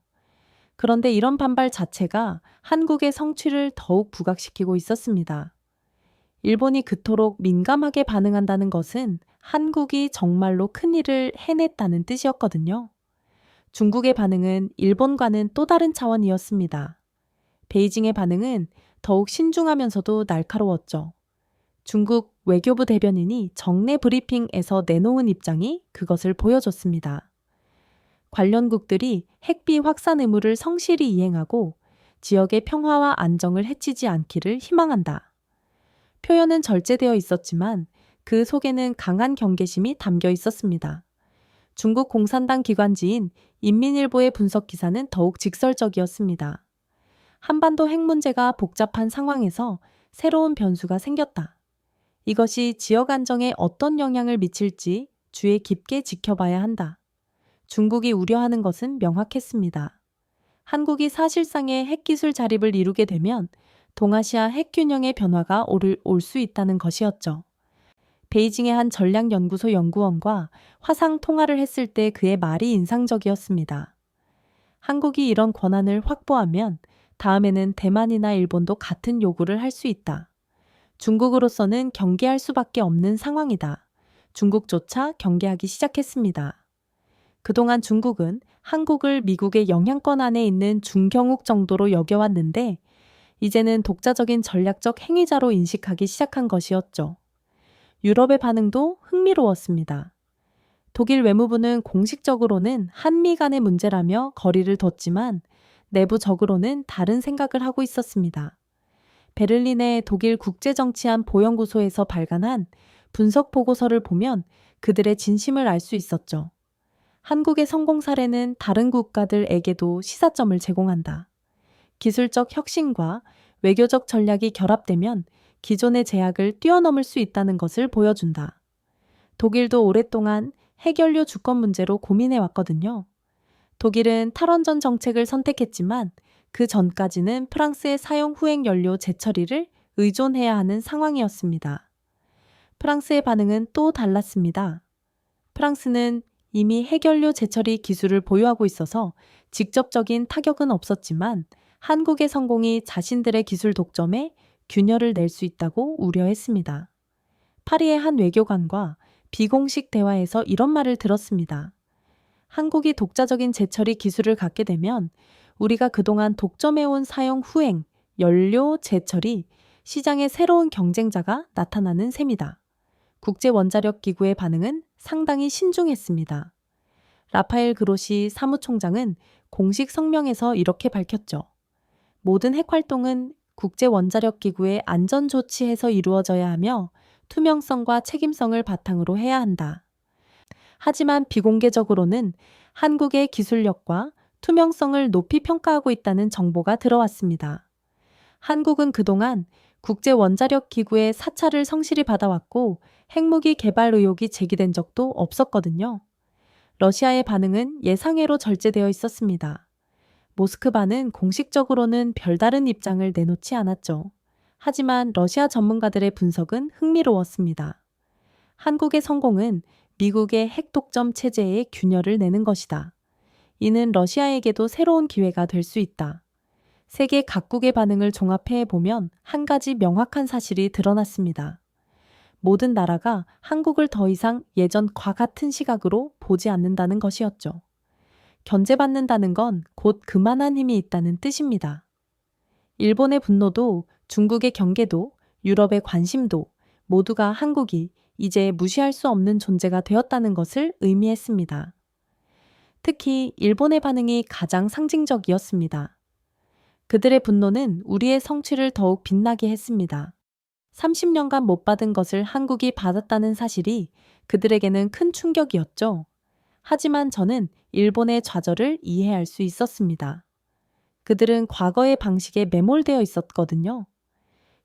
그런데 이런 반발 자체가 한국의 성취를 더욱 부각시키고 있었습니다. 일본이 그토록 민감하게 반응한다는 것은 한국이 정말로 큰 일을 해냈다는 뜻이었거든요. 중국의 반응은 일본과는 또 다른 차원이었습니다. 베이징의 반응은 더욱 신중하면서도 날카로웠죠. 중국 외교부 대변인이 정례 브리핑에서 내놓은 입장이 그것을 보여줬습니다. 관련국들이 핵비 확산 의무를 성실히 이행하고 지역의 평화와 안정을 해치지 않기를 희망한다. 표현은 절제되어 있었지만 그 속에는 강한 경계심이 담겨 있었습니다. 중국 공산당 기관지인 인민일보의 분석 기사는 더욱 직설적이었습니다. 한반도 핵 문제가 복잡한 상황에서 새로운 변수가 생겼다. 이것이 지역 안정에 어떤 영향을 미칠지 주의 깊게 지켜봐야 한다. 중국이 우려하는 것은 명확했습니다. 한국이 사실상의 핵기술 자립을 이루게 되면 동아시아 핵균형의 변화가 올 수 있다는 것이었죠. 베이징의 한 전략연구소 연구원과 화상 통화를 했을 때 그의 말이 인상적이었습니다. 한국이 이런 권한을 확보하면 다음에는 대만이나 일본도 같은 요구를 할 수 있다. 중국으로서는 경계할 수밖에 없는 상황이다. 중국조차 경계하기 시작했습니다. 그동안 중국은 한국을 미국의 영향권 안에 있는 중경국 정도로 여겨왔는데 이제는 독자적인 전략적 행위자로 인식하기 시작한 것이었죠. 유럽의 반응도 흥미로웠습니다. 독일 외무부는 공식적으로는 한미 간의 문제라며 거리를 뒀지만 내부적으로는 다른 생각을 하고 있었습니다. 베를린의 독일 국제정치안 보연구소에서 발간한 분석 보고서를 보면 그들의 진심을 알 수 있었죠. 한국의 성공 사례는 다른 국가들에게도 시사점을 제공한다. 기술적 혁신과 외교적 전략이 결합되면 기존의 제약을 뛰어넘을 수 있다는 것을 보여준다. 독일도 오랫동안 핵연료 주권 문제로 고민해 왔거든요. 독일은 탈원전 정책을 선택했지만 그 전까지는 프랑스의 사용 후행 연료 재처리를 의존해야 하는 상황이었습니다. 프랑스의 반응은 또 달랐습니다. 프랑스는 이미 핵연료 재처리 기술을 보유하고 있어서 직접적인 타격은 없었지만 한국의 성공이 자신들의 기술 독점에 균열을 낼 수 있다고 우려했습니다. 파리의 한 외교관과 비공식 대화에서 이런 말을 들었습니다. 한국이 독자적인 재처리 기술을 갖게 되면 우리가 그동안 독점해온 사용 후행, 연료 재처리, 시장의 새로운 경쟁자가 나타나는 셈이다. 국제원자력기구의 반응은 상당히 신중했습니다. 라파엘 그로시 사무총장은 공식 성명에서 이렇게 밝혔죠. 모든 핵활동은 국제원자력기구의 안전조치에서 이루어져야 하며 투명성과 책임성을 바탕으로 해야 한다. 하지만 비공개적으로는 한국의 기술력과 투명성을 높이 평가하고 있다는 정보가 들어왔습니다. 한국은 그동안 국제원자력기구의 사찰을 성실히 받아왔고 핵무기 개발 의혹이 제기된 적도 없었거든요. 러시아의 반응은 예상외로 절제되어 있었습니다. 모스크바는 공식적으로는 별다른 입장을 내놓지 않았죠. 하지만 러시아 전문가들의 분석은 흥미로웠습니다. 한국의 성공은 미국의 핵독점 체제에 균열을 내는 것이다. 이는 러시아에게도 새로운 기회가 될 수 있다. 세계 각국의 반응을 종합해 보면 한 가지 명확한 사실이 드러났습니다. 모든 나라가 한국을 더 이상 예전과 같은 시각으로 보지 않는다는 것이었죠. 견제받는다는 건 곧 그만한 힘이 있다는 뜻입니다. 일본의 분노도 중국의 경계도 유럽의 관심도 모두가 한국이 이제 무시할 수 없는 존재가 되었다는 것을 의미했습니다. 특히 일본의 반응이 가장 상징적이었습니다. 그들의 분노는 우리의 성취를 더욱 빛나게 했습니다. 30년간 못 받은 것을 한국이 받았다는 사실이 그들에게는 큰 충격이었죠. 하지만 저는 일본의 좌절을 이해할 수 있었습니다. 그들은 과거의 방식에 매몰되어 있었거든요.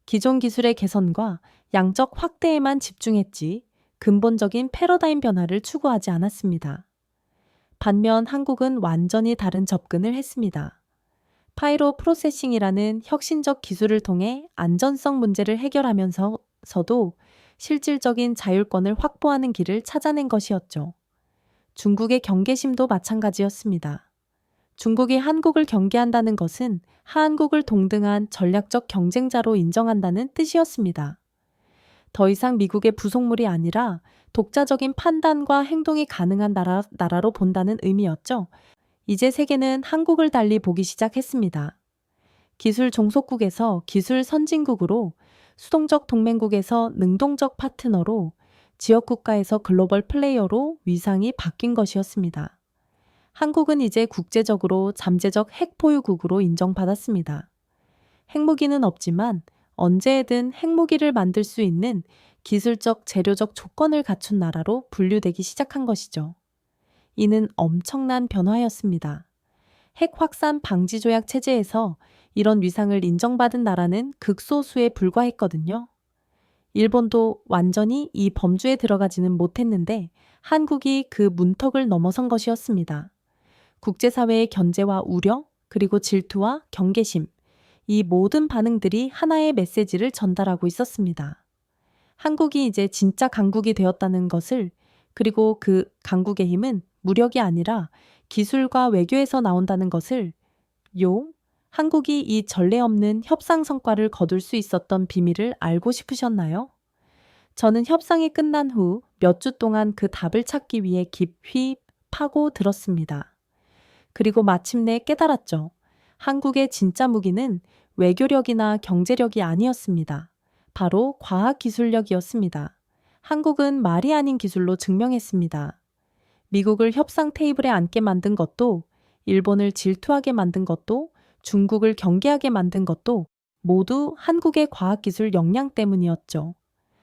기존 기술의 개선과 양적 확대에만 집중했지 근본적인 패러다임 변화를 추구하지 않았습니다. 반면 한국은 완전히 다른 접근을 했습니다. 파이로 프로세싱이라는 혁신적 기술을 통해 안전성 문제를 해결하면서도 실질적인 자율권을 확보하는 길을 찾아낸 것이었죠. 중국의 경계심도 마찬가지였습니다. 중국이 한국을 경계한다는 것은 한국을 동등한 전략적 경쟁자로 인정한다는 뜻이었습니다. 더 이상 미국의 부속물이 아니라 독자적인 판단과 행동이 가능한 나라로 본다는 의미였죠. 이제 세계는 한국을 달리 보기 시작했습니다. 기술 종속국에서 기술 선진국으로 수동적 동맹국에서 능동적 파트너로, 지역 국가에서 글로벌 플레이어로 위상이 바뀐 것이었습니다. 한국은 이제 국제적으로 잠재적 핵 보유국으로 인정받았습니다. 핵무기는 없지만 언제든 핵무기를 만들 수 있는 기술적, 재료적 조건을 갖춘 나라로 분류되기 시작한 것이죠. 이는 엄청난 변화였습니다. 핵 확산 방지 조약 체제에서 이런 위상을 인정받은 나라는 극소수에 불과했거든요. 일본도 완전히 이 범주에 들어가지는 못했는데 한국이 그 문턱을 넘어선 것이었습니다. 국제사회의 견제와 우려, 그리고 질투와 경계심, 이 모든 반응들이 하나의 메시지를 전달하고 있었습니다. 한국이 이제 진짜 강국이 되었다는 것을, 그리고 그 강국의 힘은 무력이 아니라 기술과 외교에서 나온다는 것을, 한국이 이 전례 없는 협상 성과를 거둘 수 있었던 비밀을 알고 싶으셨나요? 저는 협상이 끝난 후 몇 주 동안 그 답을 찾기 위해 깊이 파고들었습니다. 그리고 마침내 깨달았죠. 한국의 진짜 무기는 외교력이나 경제력이 아니었습니다. 바로 과학기술력이었습니다. 한국은 말이 아닌 기술로 증명했습니다. 미국을 협상 테이블에 앉게 만든 것도, 일본을 질투하게 만든 것도, 중국을 경계하게 만든 것도 모두 한국의 과학기술 역량 때문이었죠.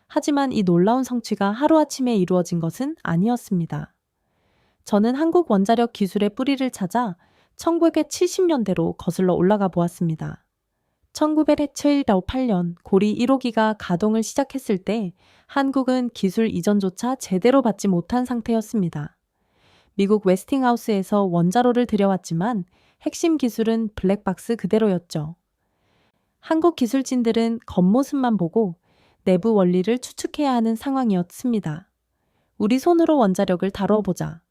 하지만 이 놀라운 성취가 하루아침에 이루어진 것은 아니었습니다. 저는 한국 원자력 기술의 뿌리를 찾아 1970년대로 거슬러 올라가 보았습니다. 1978년 고리 1호기가 가동을 시작했을 때 한국은 기술 이전조차 제대로 받지 못한 상태였습니다. 미국 웨스팅하우스에서 원자로를 들여왔지만 핵심 기술은 블랙박스 그대로였죠. 한국 기술진들은 겉모습만 보고 내부 원리를 추측해야 하는 상황이었습니다. 우리 손으로 원자력을 다뤄보자.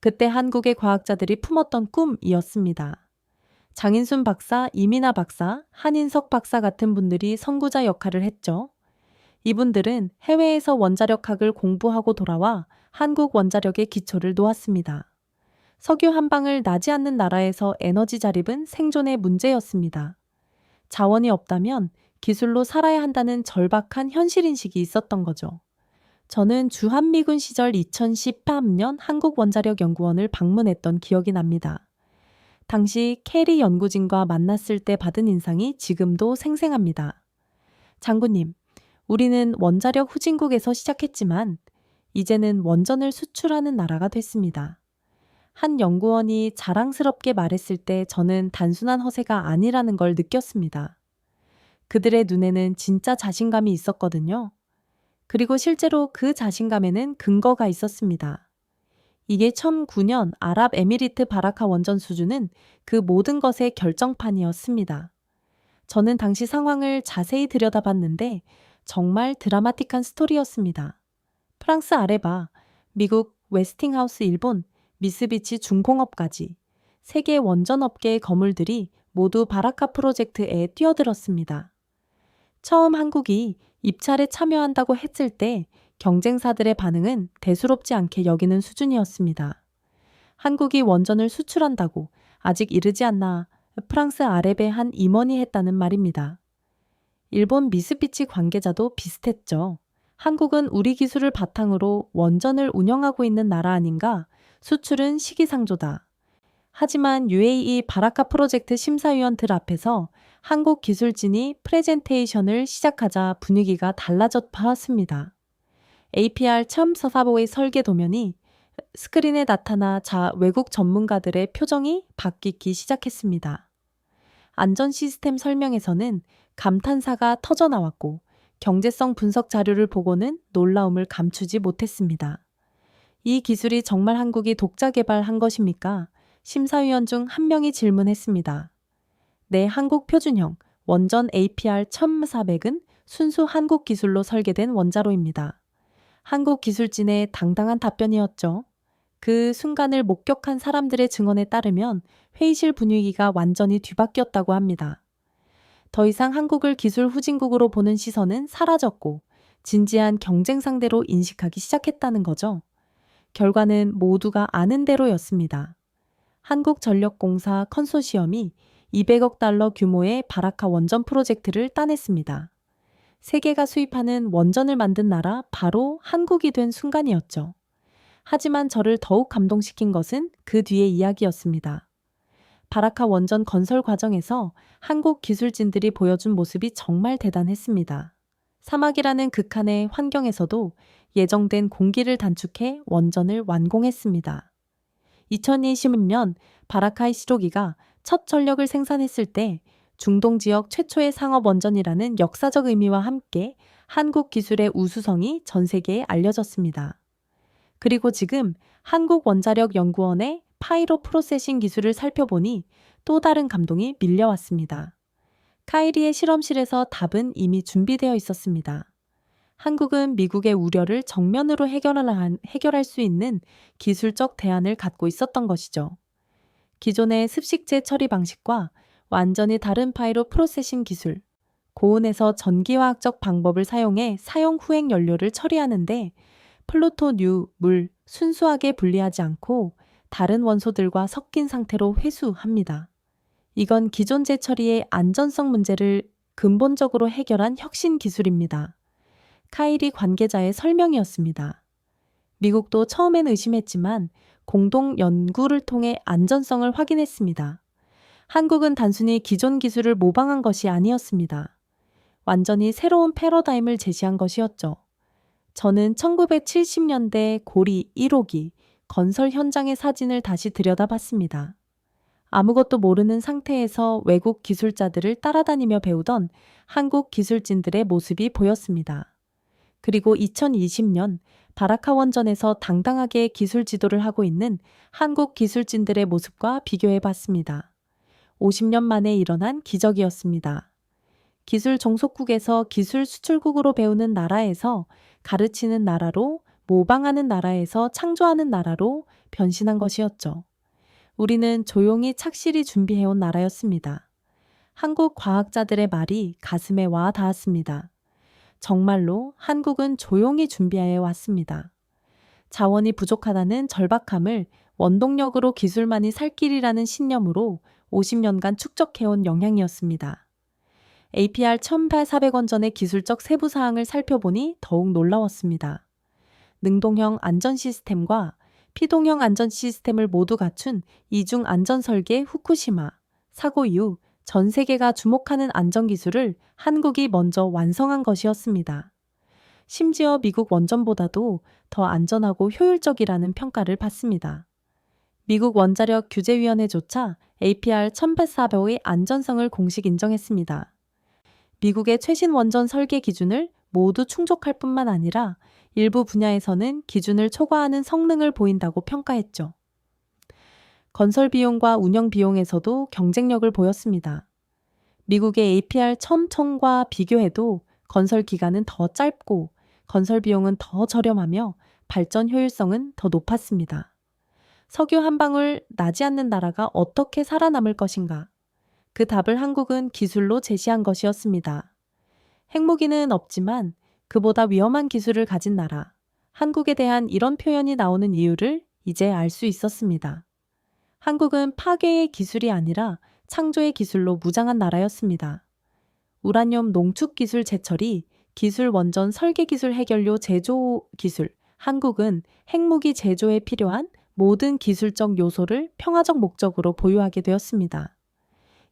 그때 한국의 과학자들이 품었던 꿈이었습니다. 장인순 박사, 이민하 박사, 한인석 박사 같은 분들이 선구자 역할을 했죠. 이분들은 해외에서 원자력학을 공부하고 돌아와 한국 원자력의 기초를 놓았습니다. 석유 한 방울 나지 않는 나라에서 에너지 자립은 생존의 문제였습니다. 자원이 없다면 기술로 살아야 한다는 절박한 현실인식이 있었던 거죠. 저는 주한미군 시절 2013년 한국원자력연구원을 방문했던 기억이 납니다. 당시 캐리 연구진과 만났을 때 받은 인상이 지금도 생생합니다. 장군님, 우리는 원자력 후진국에서 시작했지만 이제는 원전을 수출하는 나라가 됐습니다. 한 연구원이 자랑스럽게 말했을 때 저는 단순한 허세가 아니라는 걸 느꼈습니다. 그들의 눈에는 진짜 자신감이 있었거든요. 그리고 실제로 그 자신감에는 근거가 있었습니다. 이게 2009년 아랍에미리트 바라카 원전 수주는 그 모든 것의 결정판이었습니다. 저는 당시 상황을 자세히 들여다봤는데 정말 드라마틱한 스토리였습니다. 프랑스 아레바, 미국 웨스팅하우스 일본, 미쓰비시 중공업까지 세계 원전업계의 거물들이 모두 바라카 프로젝트에 뛰어들었습니다. 처음 한국이 입찰에 참여한다고 했을 때 경쟁사들의 반응은 대수롭지 않게 여기는 수준이었습니다. 한국이 원전을 수출한다고 아직 이르지 않나 프랑스 아랩의 한 임원이 했다는 말입니다. 일본 미쓰비시 관계자도 비슷했죠. 한국은 우리 기술을 바탕으로 원전을 운영하고 있는 나라 아닌가? 수출은 시기상조다. 하지만 UAE 바라카 프로젝트 심사위원들 앞에서 한국 기술진이 프레젠테이션을 시작하자 분위기가 달라졌 봤습니다. APR 첨서사보의 설계 도면이 스크린에 나타나 외국 전문가들의 표정이 바뀌기 시작했습니다. 안전 시스템 설명에서는 감탄사가 터져나왔고 경제성 분석 자료를 보고는 놀라움을 감추지 못했습니다. 이 기술이 정말 한국이 독자 개발한 것입니까? 심사위원 중 한 명이 질문했습니다. 네, 한국 표준형 원전 APR 1400은 순수 한국 기술로 설계된 원자로입니다. 한국 기술진의 당당한 답변이었죠. 그 순간을 목격한 사람들의 증언에 따르면 회의실 분위기가 완전히 뒤바뀌었다고 합니다. 더 이상 한국을 기술 후진국으로 보는 시선은 사라졌고 진지한 경쟁 상대로 인식하기 시작했다는 거죠. 결과는 모두가 아는 대로였습니다. 한국전력공사 컨소시엄이 200억 달러 규모의 바라카 원전 프로젝트를 따냈습니다. 세계가 수입하는 원전을 만든 나라 바로 한국이 된 순간이었죠. 하지만 저를 더욱 감동시킨 것은 그 뒤의 이야기였습니다. 바라카 원전 건설 과정에서 한국 기술진들이 보여준 모습이 정말 대단했습니다. 사막이라는 극한의 환경에서도 예정된 공기를 단축해 원전을 완공했습니다. 2020년 바라카 시로기가 첫 전력을 생산했을 때 중동 지역 최초의 상업 원전이라는 역사적 의미와 함께 한국 기술의 우수성이 전 세계에 알려졌습니다. 그리고 지금 한국원자력연구원의 파이로 프로세싱 기술을 살펴보니 또 다른 감동이 밀려왔습니다. 카이리의 실험실에서 답은 이미 준비되어 있었습니다. 한국은 미국의 우려를 정면으로 해결할 수 있는 기술적 대안을 갖고 있었던 것이죠. 기존의 습식제 처리 방식과 완전히 다른 파이로 프로세싱 기술, 고온에서 전기화학적 방법을 사용해 사용 후행 연료를 처리하는데 플루토뉴, 물, 순수하게 분리하지 않고 다른 원소들과 섞인 상태로 회수합니다. 이건 기존 재처리의 안전성 문제를 근본적으로 해결한 혁신 기술입니다. 카이리 관계자의 설명이었습니다. 미국도 처음엔 의심했지만 공동 연구를 통해 안전성을 확인했습니다. 한국은 단순히 기존 기술을 모방한 것이 아니었습니다. 완전히 새로운 패러다임을 제시한 것이었죠. 저는 1970년대 고리 1호기 건설 현장의 사진을 다시 들여다봤습니다. 아무것도 모르는 상태에서 외국 기술자들을 따라다니며 배우던 한국 기술진들의 모습이 보였습니다. 그리고 2020년 바라카 원전에서 당당하게 기술 지도를 하고 있는 한국 기술진들의 모습과 비교해 봤습니다. 50년 만에 일어난 기적이었습니다. 기술 종속국에서 기술 수출국으로 배우는 나라에서 가르치는 나라로, 모방하는 나라에서 창조하는 나라로 변신한 것이었죠. 우리는 조용히 착실히 준비해온 나라였습니다. 한국 과학자들의 말이 가슴에 와 닿았습니다. 정말로 한국은 조용히 준비해 왔습니다. 자원이 부족하다는 절박함을 원동력으로 기술만이 살 길이라는 신념으로 50년간 축적해온 영향이었습니다. APR 1400원전의 기술적 세부 사항을 살펴보니 더욱 놀라웠습니다. 능동형 안전 시스템과 피동형 안전 시스템을 모두 갖춘 이중 안전 설계 후쿠시마, 사고 이후 전 세계가 주목하는 안전 기술을 한국이 먼저 완성한 것이었습니다. 심지어 미국 원전보다도 더 안전하고 효율적이라는 평가를 받습니다. 미국 원자력 규제위원회조차 APR 1400의 안전성을 공식 인정했습니다. 미국의 최신 원전 설계 기준을 모두 충족할 뿐만 아니라 일부 분야에서는 기준을 초과하는 성능을 보인다고 평가했죠. 건설 비용과 운영 비용에서도 경쟁력을 보였습니다. 미국의 APR 1000과 비교해도 건설 기간은 더 짧고 건설 비용은 더 저렴하며 발전 효율성은 더 높았습니다. 석유 한 방울 나지 않는 나라가 어떻게 살아남을 것인가? 그 답을 한국은 기술로 제시한 것이었습니다. 핵무기는 없지만 그보다 위험한 기술을 가진 나라, 한국에 대한 이런 표현이 나오는 이유를 이제 알 수 있었습니다. 한국은 파괴의 기술이 아니라 창조의 기술로 무장한 나라였습니다. 우라늄 농축 기술 재처리, 기술 원전 설계 기술 해결료 제조 기술, 한국은 핵무기 제조에 필요한 모든 기술적 요소를 평화적 목적으로 보유하게 되었습니다.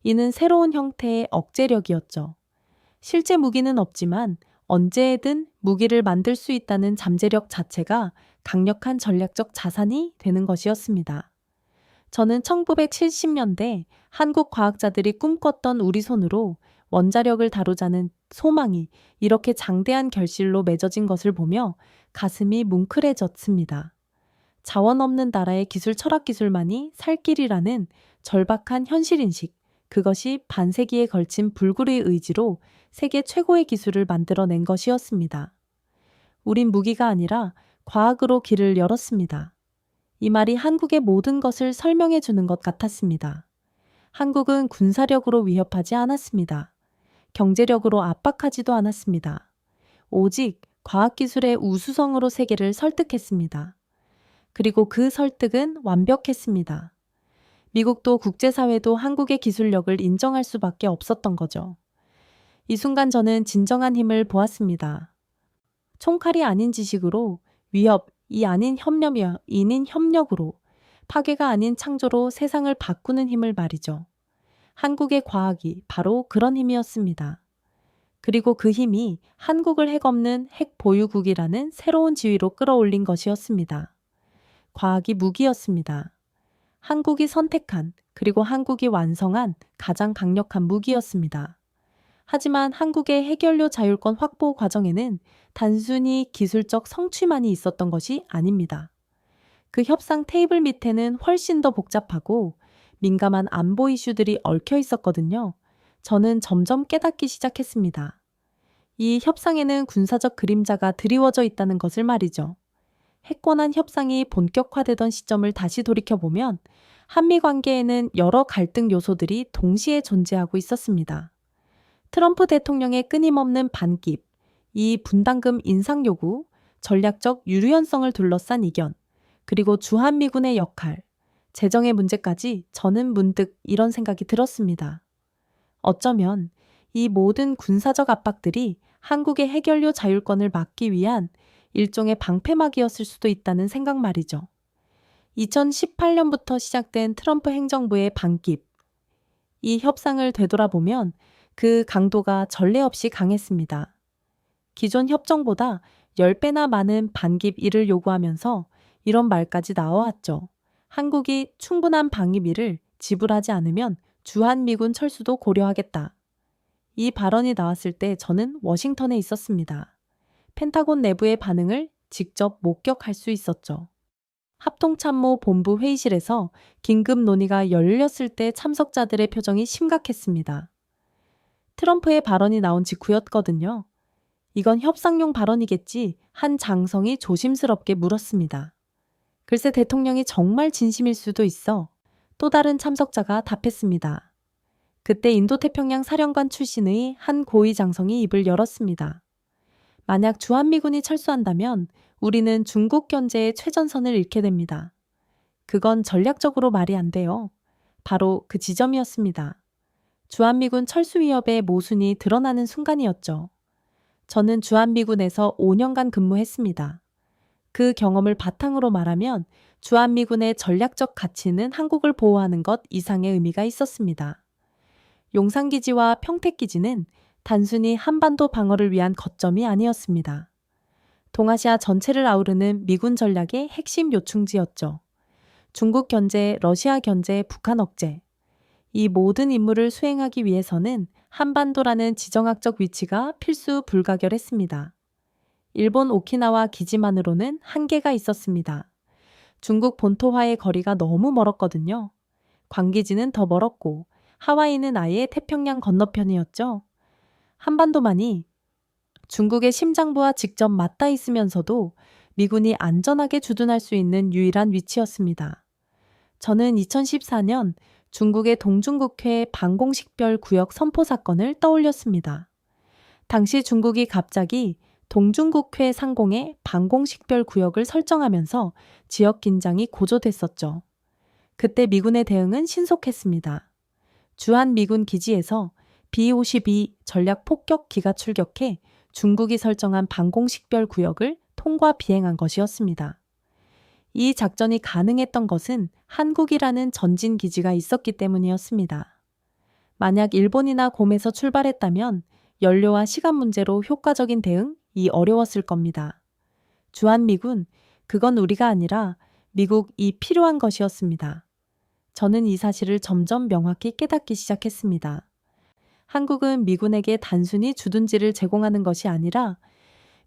이는 새로운 형태의 억제력이었죠. 실제 무기는 없지만 언제든 무기를 만들 수 있다는 잠재력 자체가 강력한 전략적 자산이 되는 것이었습니다. 저는 1970년대 한국 과학자들이 꿈꿨던 우리 손으로 원자력을 다루자는 소망이 이렇게 장대한 결실로 맺어진 것을 보며 가슴이 뭉클해졌습니다. 자원 없는 나라의 기술 철학 기술만이 살 길이라는 절박한 현실인식, 그것이 반세기에 걸친 불굴의 의지로 세계 최고의 기술을 만들어낸 것이었습니다. 우린 무기가 아니라 과학으로 길을 열었습니다. 이 말이 한국의 모든 것을 설명해 주는 것 같았습니다. 한국은 군사력으로 위협하지 않았습니다. 경제력으로 압박하지도 않았습니다. 오직 과학기술의 우수성으로 세계를 설득했습니다. 그리고 그 설득은 완벽했습니다. 미국도 국제사회도 한국의 기술력을 인정할 수밖에 없었던 거죠. 이 순간 저는 진정한 힘을 보았습니다. 총칼이 아닌 지식으로, 위협이 아닌 협력이인 협력으로, 파괴가 아닌 창조로 세상을 바꾸는 힘을 말이죠. 한국의 과학이 바로 그런 힘이었습니다. 그리고 그 힘이 한국을 핵없는 핵보유국이라는 새로운 지위로 끌어올린 것이었습니다. 과학이 무기였습니다. 한국이 선택한, 그리고 한국이 완성한 가장 강력한 무기였습니다. 하지만 한국의 핵연료 자율권 확보 과정에는 단순히 기술적 성취만이 있었던 것이 아닙니다. 그 협상 테이블 밑에는 훨씬 더 복잡하고 민감한 안보 이슈들이 얽혀 있었거든요. 저는 점점 깨닫기 시작했습니다. 이 협상에는 군사적 그림자가 드리워져 있다는 것을 말이죠. 핵권한 협상이 본격화되던 시점을 다시 돌이켜보면 한미 관계에는 여러 갈등 요소들이 동시에 존재하고 있었습니다. 트럼프 대통령의 끊임없는 반깁, 이 분담금 인상 요구, 전략적 유효성을 둘러싼 이견, 그리고 주한미군의 역할, 재정의 문제까지 저는 문득 이런 생각이 들었습니다. 어쩌면 이 모든 군사적 압박들이 한국의 핵연료 자율권을 막기 위한 일종의 방패막이었을 수도 있다는 생각 말이죠. 2018년부터 시작된 트럼프 행정부의 반깁, 이 협상을 되돌아보면 그 강도가 전례 없이 강했습니다. 기존 협정보다 10배나 많은 반깁1을 요구하면서 이런 말까지 나와왔죠. 한국이 충분한 방위비를 지불하지 않으면 주한미군 철수도 고려하겠다. 이 발언이 나왔을 때 저는 워싱턴에 있었습니다. 펜타곤 내부의 반응을 직접 목격할 수 있었죠. 합동참모 본부 회의실에서 긴급 논의가 열렸을 때 참석자들의 표정이 심각했습니다. 트럼프의 발언이 나온 직후였거든요. 이건 협상용 발언이겠지 한 장성이 조심스럽게 물었습니다. 글쎄 대통령이 정말 진심일 수도 있어. 또 다른 참석자가 답했습니다. 그때 인도태평양 사령관 출신의 한 고위 장성이 입을 열었습니다. 만약 주한미군이 철수한다면 우리는 중국 견제의 최전선을 잃게 됩니다. 그건 전략적으로 말이 안 돼요. 바로 그 지점이었습니다. 주한미군 철수 위협의 모순이 드러나는 순간이었죠. 저는 주한미군에서 5년간 근무했습니다. 그 경험을 바탕으로 말하면 주한미군의 전략적 가치는 한국을 보호하는 것 이상의 의미가 있었습니다. 용산기지와 평택기지는 단순히 한반도 방어를 위한 거점이 아니었습니다. 동아시아 전체를 아우르는 미군 전략의 핵심 요충지였죠. 중국 견제, 러시아 견제, 북한 억제. 이 모든 임무를 수행하기 위해서는 한반도라는 지정학적 위치가 필수 불가결했습니다. 일본 오키나와 기지만으로는 한계가 있었습니다. 중국 본토와의 거리가 너무 멀었거든요. 광기지는 더 멀었고 하와이는 아예 태평양 건너편이었죠. 한반도만이 중국의 심장부와 직접 맞닿아 있으면서도 미군이 안전하게 주둔할 수 있는 유일한 위치였습니다. 저는 2014년 중국의 동중국해 방공식별 구역 선포 사건을 떠올렸습니다. 당시 중국이 갑자기 동중국해 상공에 방공식별 구역을 설정하면서 지역 긴장이 고조됐었죠. 그때 미군의 대응은 신속했습니다. 주한미군 기지에서 B-52 전략 폭격기가 출격해 중국이 설정한 방공식별 구역을 통과 비행한 것이었습니다. 이 작전이 가능했던 것은 한국이라는 전진 기지가 있었기 때문이었습니다. 만약 일본이나 곰에서 출발했다면 연료와 시간 문제로 효과적인 대응이 어려웠을 겁니다. 주한미군, 그건 우리가 아니라 미국이 필요한 것이었습니다. 저는 이 사실을 점점 명확히 깨닫기 시작했습니다. 한국은 미군에게 단순히 주둔지를 제공하는 것이 아니라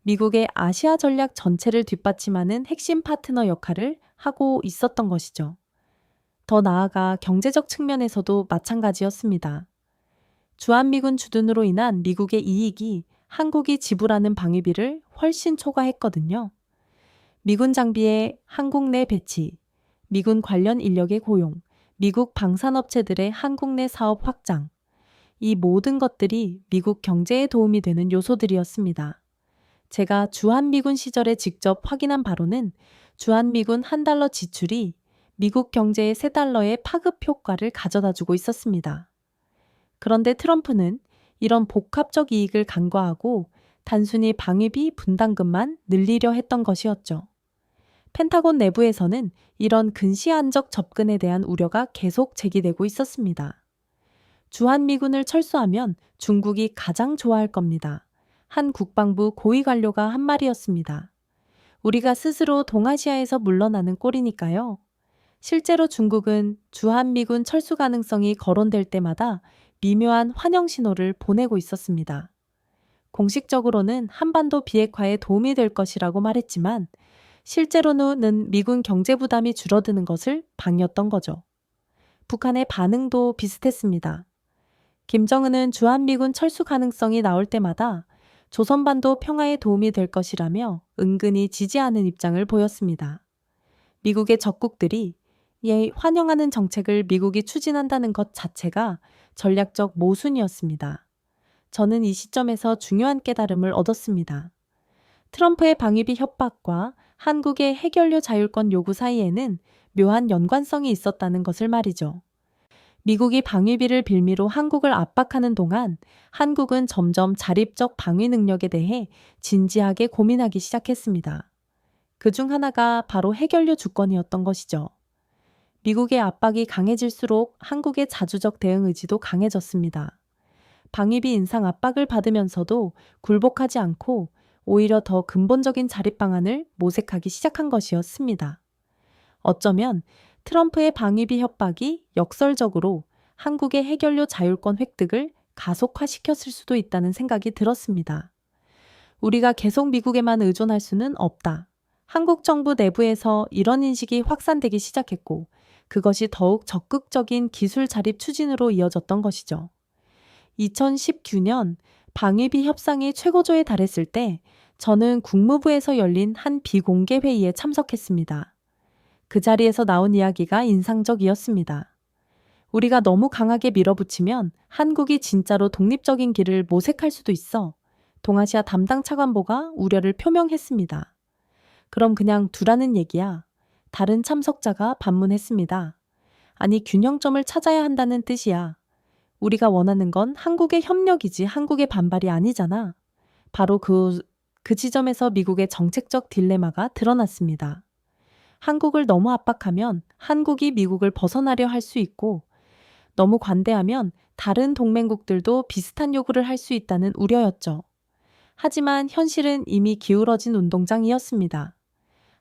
미국의 아시아 전략 전체를 뒷받침하는 핵심 파트너 역할을 하고 있었던 것이죠. 더 나아가 경제적 측면에서도 마찬가지였습니다. 주한미군 주둔으로 인한 미국의 이익이 한국이 지불하는 방위비를 훨씬 초과했거든요. 미군 장비의 한국 내 배치, 미군 관련 인력의 고용, 미국 방산업체들의 한국 내 사업 확장, 이 모든 것들이 미국 경제에 도움이 되는 요소들이었습니다. 제가 주한미군 시절에 직접 확인한 바로는 주한미군 $1 지출이 미국 경제의 $3의 파급 효과를 가져다주고 있었습니다. 그런데 트럼프는 이런 복합적 이익을 간과하고 단순히 방위비 분담금만 늘리려 했던 것이었죠. 펜타곤 내부에서는 이런 근시안적 접근에 대한 우려가 계속 제기되고 있었습니다. 주한미군을 철수하면 중국이 가장 좋아할 겁니다. 한 국방부 고위 관료가 한 말이었습니다. 우리가 스스로 동아시아에서 물러나는 꼴이니까요. 실제로 중국은 주한미군 철수 가능성이 거론될 때마다 미묘한 환영 신호를 보내고 있었습니다. 공식적으로는 한반도 비핵화에 도움이 될 것이라고 말했지만 실제로는 미군 경제 부담이 줄어드는 것을 방해했던 거죠. 북한의 반응도 비슷했습니다. 김정은은 주한미군 철수 가능성이 나올 때마다 조선반도 평화에 도움이 될 것이라며 은근히 지지하는 입장을 보였습니다. 미국의 적국들이 환영하는 정책을 미국이 추진한다는 것 자체가 전략적 모순이었습니다. 저는 이 시점에서 중요한 깨달음을 얻었습니다. 트럼프의 방위비 협박과 한국의 해결료 자율권 요구 사이에는 묘한 연관성이 있었다는 것을 말이죠. 미국이 방위비를 빌미로 한국을 압박하는 동안 한국은 점점 자립적 방위 능력에 대해 진지하게 고민하기 시작했습니다. 그중 하나가 바로 해결료 주권이었던 것이죠. 미국의 압박이 강해질수록 한국의 자주적 대응 의지도 강해졌습니다. 방위비 인상 압박을 받으면서도 굴복하지 않고 오히려 더 근본적인 자립 방안을 모색하기 시작한 것이었습니다. 어쩌면 트럼프의 방위비 협박이 역설적으로 한국의 해결료 자율권 획득을 가속화시켰을 수도 있다는 생각이 들었습니다. 우리가 계속 미국에만 의존할 수는 없다. 한국 정부 내부에서 이런 인식이 확산되기 시작했고 그것이 더욱 적극적인 기술 자립 추진으로 이어졌던 것이죠. 2019년 방위비 협상이 최고조에 달했을 때 저는 국무부에서 열린 한 비공개 회의에 참석했습니다. 그 자리에서 나온 이야기가 인상적이었습니다. 우리가 너무 강하게 밀어붙이면 한국이 진짜로 독립적인 길을 모색할 수도 있어 동아시아 담당 차관보가 우려를 표명했습니다. 그럼 그냥 두라는 얘기야. 다른 참석자가 반문했습니다. 아니, 균형점을 찾아야 한다는 뜻이야. 우리가 원하는 건 한국의 협력이지 한국의 반발이 아니잖아. 바로 그 지점에서 미국의 정책적 딜레마가 드러났습니다. 한국을 너무 압박하면 한국이 미국을 벗어나려 할 수 있고 너무 관대하면 다른 동맹국들도 비슷한 요구를 할 수 있다는 우려였죠. 하지만 현실은 이미 기울어진 운동장이었습니다.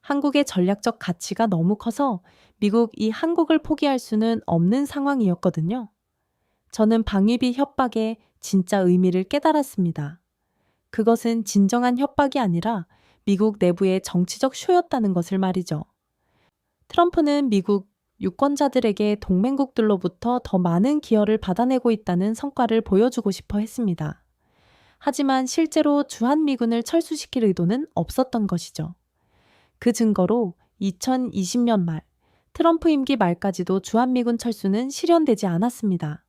한국의 전략적 가치가 너무 커서 미국이 한국을 포기할 수는 없는 상황이었거든요. 저는 방위비 협박의 진짜 의미를 깨달았습니다. 그것은 진정한 협박이 아니라 미국 내부의 정치적 쇼였다는 것을 말이죠. 트럼프는 미국 유권자들에게 동맹국들로부터 더 많은 기여를 받아내고 있다는 성과를 보여주고 싶어 했습니다. 하지만 실제로 주한미군을 철수시킬 의도는 없었던 것이죠. 그 증거로 2020년 말, 트럼프 임기 말까지도 주한미군 철수는 실현되지 않았습니다.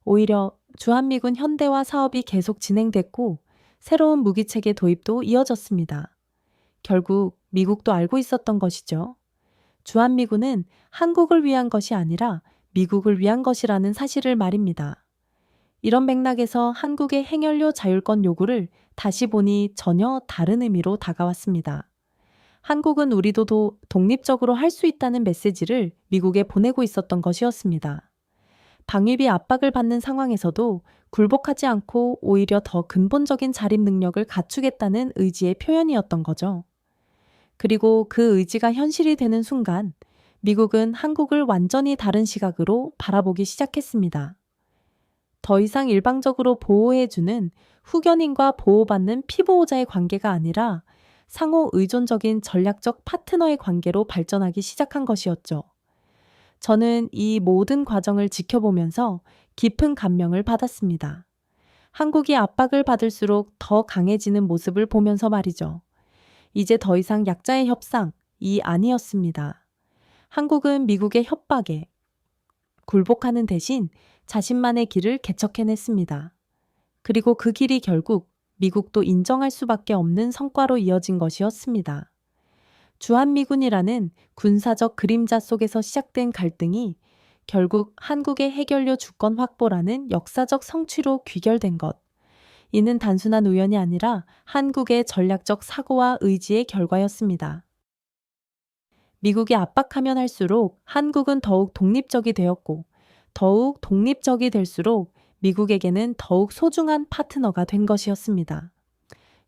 오히려 주한미군 현대화 사업이 계속 진행됐고 새로운 무기체계 도입도 이어졌습니다. 결국 미국도 알고 있었던 것이죠. 주한미군은 한국을 위한 것이 아니라 미국을 위한 것이라는 사실을 말입니다. 이런 맥락에서 한국의 해결료 자율권 요구를 다시 보니 전혀 다른 의미로 다가왔습니다. 한국은 우리도 독립적으로 할 수 있다는 메시지를 미국에 보내고 있었던 것이었습니다. 방위비 압박을 받는 상황에서도 굴복하지 않고 오히려 더 근본적인 자립 능력을 갖추겠다는 의지의 표현이었던 거죠. 그리고 그 의지가 현실이 되는 순간 미국은 한국을 완전히 다른 시각으로 바라보기 시작했습니다. 더 이상 일방적으로 보호해주는 후견인과 보호받는 피보호자의 관계가 아니라 상호 의존적인 전략적 파트너의 관계로 발전하기 시작한 것이었죠. 저는 이 모든 과정을 지켜보면서 깊은 감명을 받았습니다. 한국이 압박을 받을수록 더 강해지는 모습을 보면서 말이죠. 이제 더 이상 약자의 협상이 아니었습니다. 한국은 미국의 협박에 굴복하는 대신 자신만의 길을 개척해냈습니다. 그리고 그 길이 결국 미국도 인정할 수밖에 없는 성과로 이어진 것이었습니다. 주한미군이라는 군사적 그림자 속에서 시작된 갈등이 결국 한국의 해결료 주권 확보라는 역사적 성취로 귀결된 것. 이는 단순한 우연이 아니라 한국의 전략적 사고와 의지의 결과였습니다. 미국이 압박하면 할수록 한국은 더욱 독립적이 되었고, 더욱 독립적이 될수록 미국에게는 더욱 소중한 파트너가 된 것이었습니다.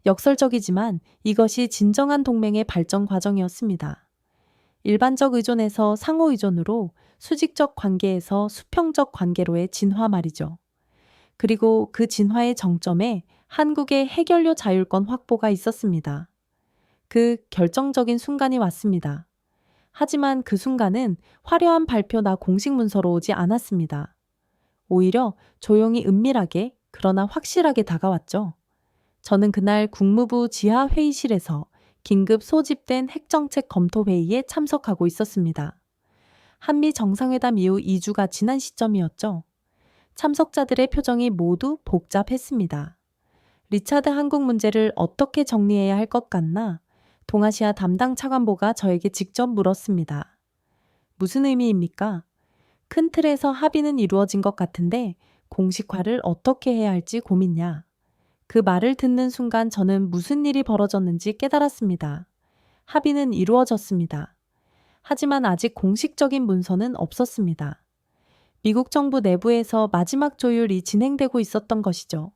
역설적이지만 이것이 진정한 동맹의 발전 과정이었습니다. 일반적 의존에서 상호 의존으로, 수직적 관계에서 수평적 관계로의 진화 말이죠. 그리고 그 진화의 정점에 한국의 해결료 자율권 확보가 있었습니다. 그 결정적인 순간이 왔습니다. 하지만 그 순간은 화려한 발표나 공식 문서로 오지 않았습니다. 오히려 조용히 은밀하게, 그러나 확실하게 다가왔죠. 저는 그날 국무부 지하 회의실에서 긴급 소집된 핵정책 검토 회의에 참석하고 있었습니다. 한미 정상회담 이후 2주가 지난 시점이었죠. 참석자들의 표정이 모두 복잡했습니다. 리차드 한국 문제를 어떻게 정리해야 할 것 같나? 동아시아 담당 차관보가 저에게 직접 물었습니다. 무슨 의미입니까? 큰 틀에서 합의는 이루어진 것 같은데 공식화를 어떻게 해야 할지 고민이야. 그 말을 듣는 순간 저는 무슨 일이 벌어졌는지 깨달았습니다. 합의는 이루어졌습니다. 하지만 아직 공식적인 문서는 없었습니다. 미국 정부 내부에서 마지막 조율이 진행되고 있었던 것이죠.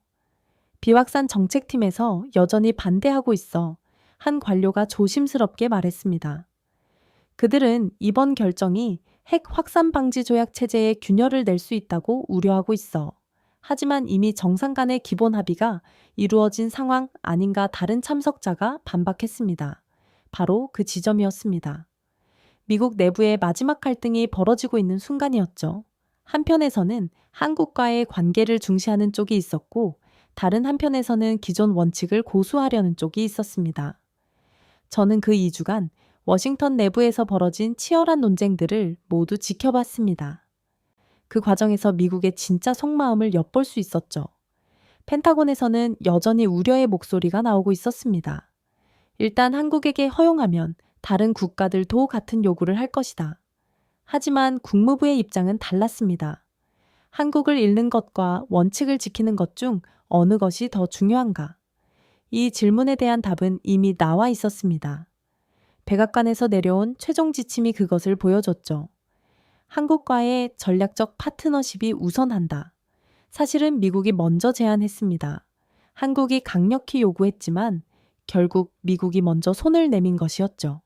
비확산 정책팀에서 여전히 반대하고 있어 한 관료가 조심스럽게 말했습니다. 그들은 이번 결정이 핵 확산 방지 조약 체제에 균열을 낼 수 있다고 우려하고 있어. 하지만 이미 정상 간의 기본 합의가 이루어진 상황 아닌가 다른 참석자가 반박했습니다. 바로 그 지점이었습니다. 미국 내부의 마지막 갈등이 벌어지고 있는 순간이었죠. 한편에서는 한국과의 관계를 중시하는 쪽이 있었고, 다른 한편에서는 기존 원칙을 고수하려는 쪽이 있었습니다. 저는 그 2주간 워싱턴 내부에서 벌어진 치열한 논쟁들을 모두 지켜봤습니다. 그 과정에서 미국의 진짜 속마음을 엿볼 수 있었죠. 펜타곤에서는 여전히 우려의 목소리가 나오고 있었습니다. 일단 한국에게 허용하면 다른 국가들도 같은 요구를 할 것이다. 하지만 국무부의 입장은 달랐습니다. 한국을 잃는 것과 원칙을 지키는 것 중 어느 것이 더 중요한가? 이 질문에 대한 답은 이미 나와 있었습니다. 백악관에서 내려온 최종 지침이 그것을 보여줬죠. 한국과의 전략적 파트너십이 우선한다. 사실은 미국이 먼저 제안했습니다. 한국이 강력히 요구했지만 결국 미국이 먼저 손을 내민 것이었죠.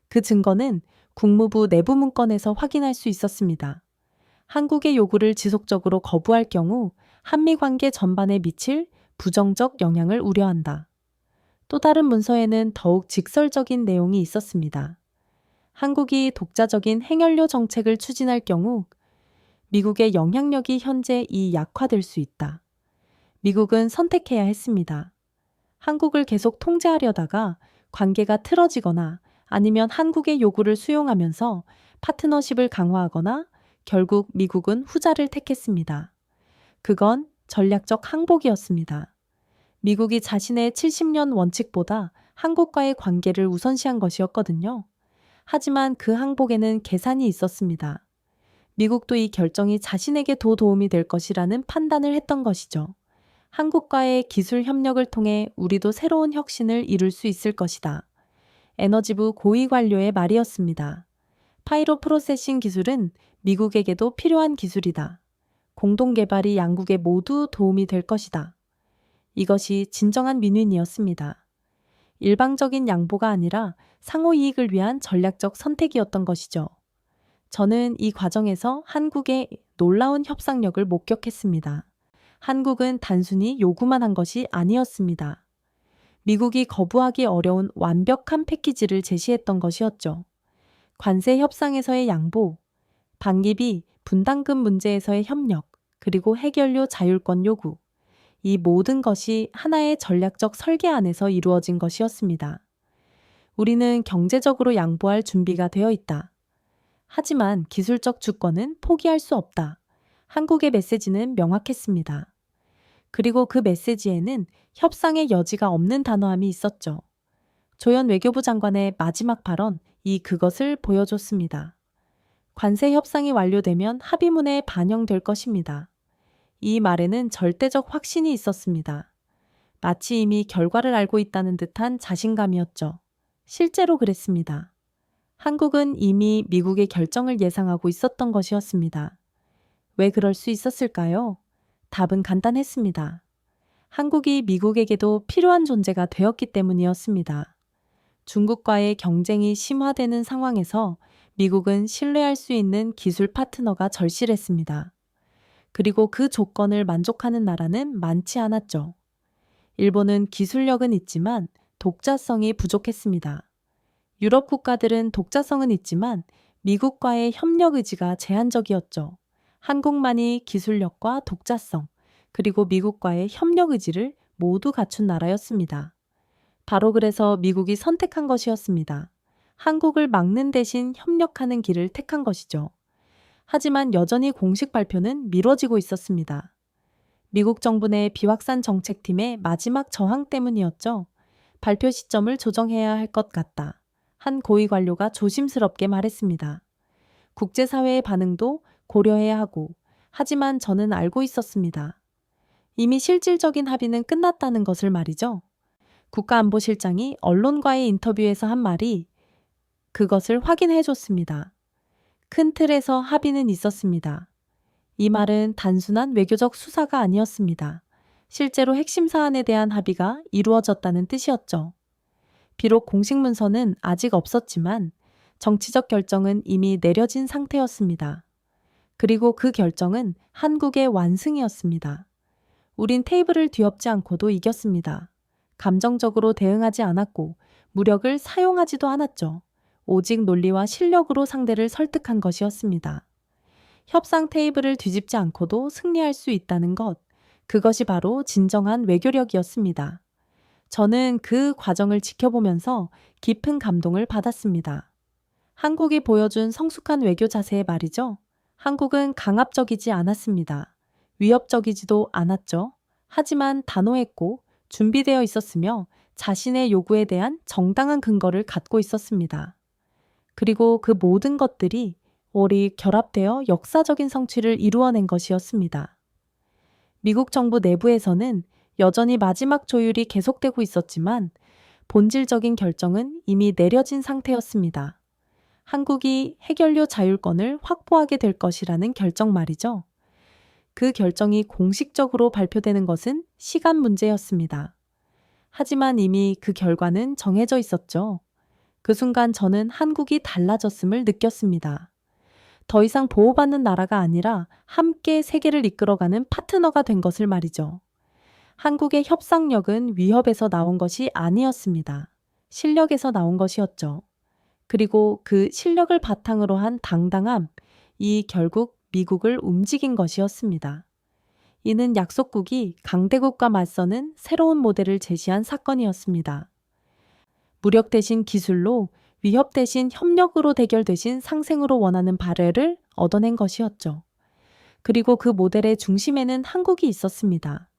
그 증거는 국무부 내부 문건에서 확인할 수 있었습니다. 한국의 요구를 지속적으로 거부할 경우 한미 관계 전반에 미칠 부정적 영향을 우려한다. 또 다른 문서에는 더욱 직설적인 내용이 있었습니다. 한국이 독자적인 핵연료 정책을 추진할 경우 미국의 영향력이 현재 약화될 수 있다. 미국은 선택해야 했습니다. 한국을 계속 통제하려다가 관계가 틀어지거나 아니면 한국의 요구를 수용하면서 파트너십을 강화하거나 결국 미국은 후자를 택했습니다. 그건 전략적 항복이었습니다. 미국이 자신의 70년 원칙보다 한국과의 관계를 우선시한 것이었거든요. 하지만 그 항복에는 계산이 있었습니다. 미국도 이 결정이 자신에게 더 도움이 될 것이라는 판단을 했던 것이죠. 한국과의 기술 협력을 통해 우리도 새로운 혁신을 이룰 수 있을 것이다. 에너지부 고위 관료의 말이었습니다. 파이로 프로세싱 기술은 미국에게도 필요한 기술이다. 공동 개발이 양국에 모두 도움이 될 것이다. 이것이 진정한 윈윈이었습니다. 일방적인 양보가 아니라 상호 이익을 위한 전략적 선택이었던 것이죠. 저는 이 과정에서 한국의 놀라운 협상력을 목격했습니다. 한국은 단순히 요구만 한 것이 아니었습니다. 미국이 거부하기 어려운 완벽한 패키지를 제시했던 것이었죠. 관세 협상에서의 양보, 방기비, 분담금 문제에서의 협력, 그리고 핵연료 자율권 요구. 이 모든 것이 하나의 전략적 설계 안에서 이루어진 것이었습니다. 우리는 경제적으로 양보할 준비가 되어 있다. 하지만 기술적 주권은 포기할 수 없다. 한국의 메시지는 명확했습니다. 그리고 그 메시지에는 협상의 여지가 없는 단호함이 있었죠. 조현 외교부 장관의 마지막 발언, 그것을 보여줬습니다. 관세 협상이 완료되면 합의문에 반영될 것입니다. 이 말에는 절대적 확신이 있었습니다. 마치 이미 결과를 알고 있다는 듯한 자신감이었죠. 실제로 그랬습니다. 한국은 이미 미국의 결정을 예상하고 있었던 것이었습니다. 왜 그럴 수 있었을까요? 답은 간단했습니다. 한국이 미국에게도 필요한 존재가 되었기 때문이었습니다. 중국과의 경쟁이 심화되는 상황에서 미국은 신뢰할 수 있는 기술 파트너가 절실했습니다. 그리고 그 조건을 만족하는 나라는 많지 않았죠. 일본은 기술력은 있지만 독자성이 부족했습니다. 유럽 국가들은 독자성은 있지만 미국과의 협력 의지가 제한적이었죠. 한국만이 기술력과 독자성, 그리고 미국과의 협력 의지를 모두 갖춘 나라였습니다. 바로 그래서 미국이 선택한 것이었습니다. 한국을 막는 대신 협력하는 길을 택한 것이죠. 하지만 여전히 공식 발표는 미뤄지고 있었습니다. 미국 정부 내 비확산 정책팀의 마지막 저항 때문이었죠. 발표 시점을 조정해야 할 것 같다. 한 고위 관료가 조심스럽게 말했습니다. 국제사회의 반응도 고려해야 하고, 하지만 저는 알고 있었습니다. 이미 실질적인 합의는 끝났다는 것을 말이죠. 국가안보실장이 언론과의 인터뷰에서 한 말이 그것을 확인해 줬습니다. 큰 틀에서 합의는 있었습니다. 이 말은 단순한 외교적 수사가 아니었습니다. 실제로 핵심 사안에 대한 합의가 이루어졌다는 뜻이었죠. 비록 공식 문서는 아직 없었지만 정치적 결정은 이미 내려진 상태였습니다. 그리고 그 결정은 한국의 완승이었습니다. 우린 테이블을 뒤엎지 않고도 이겼습니다. 감정적으로 대응하지 않았고 무력을 사용하지도 않았죠. 오직 논리와 실력으로 상대를 설득한 것이었습니다. 협상 테이블을 뒤집지 않고도 승리할 수 있다는 것, 그것이 바로 진정한 외교력이었습니다. 저는 그 과정을 지켜보면서 깊은 감동을 받았습니다. 한국이 보여준 성숙한 외교 자세의 말이죠. 한국은 강압적이지 않았습니다. 위협적이지도 않았죠. 하지만 단호했고 준비되어 있었으며 자신의 요구에 대한 정당한 근거를 갖고 있었습니다. 그리고 그 모든 것들이 오리 결합되어 역사적인 성취를 이루어낸 것이었습니다. 미국 정부 내부에서는 여전히 마지막 조율이 계속되고 있었지만 본질적인 결정은 이미 내려진 상태였습니다. 한국이 해결료 자율권을 확보하게 될 것이라는 결정 말이죠. 그 결정이 공식적으로 발표되는 것은 시간 문제였습니다. 하지만 이미 그 결과는 정해져 있었죠. 그 순간 저는 한국이 달라졌음을 느꼈습니다. 더 이상 보호받는 나라가 아니라 함께 세계를 이끌어가는 파트너가 된 것을 말이죠. 한국의 협상력은 위협에서 나온 것이 아니었습니다. 실력에서 나온 것이었죠. 그리고 그 실력을 바탕으로 한 당당함, 이 결국 미국을 움직인 것이었습니다. 이는 약속국이 강대국과 맞서는 새로운 모델을 제시한 사건이었습니다. 무력 대신 기술로, 위협 대신 협력으로 대결되신 상생으로 원하는 발해를 얻어낸 것이었죠. 그리고 그 모델의 중심에는 한국이 있었습니다.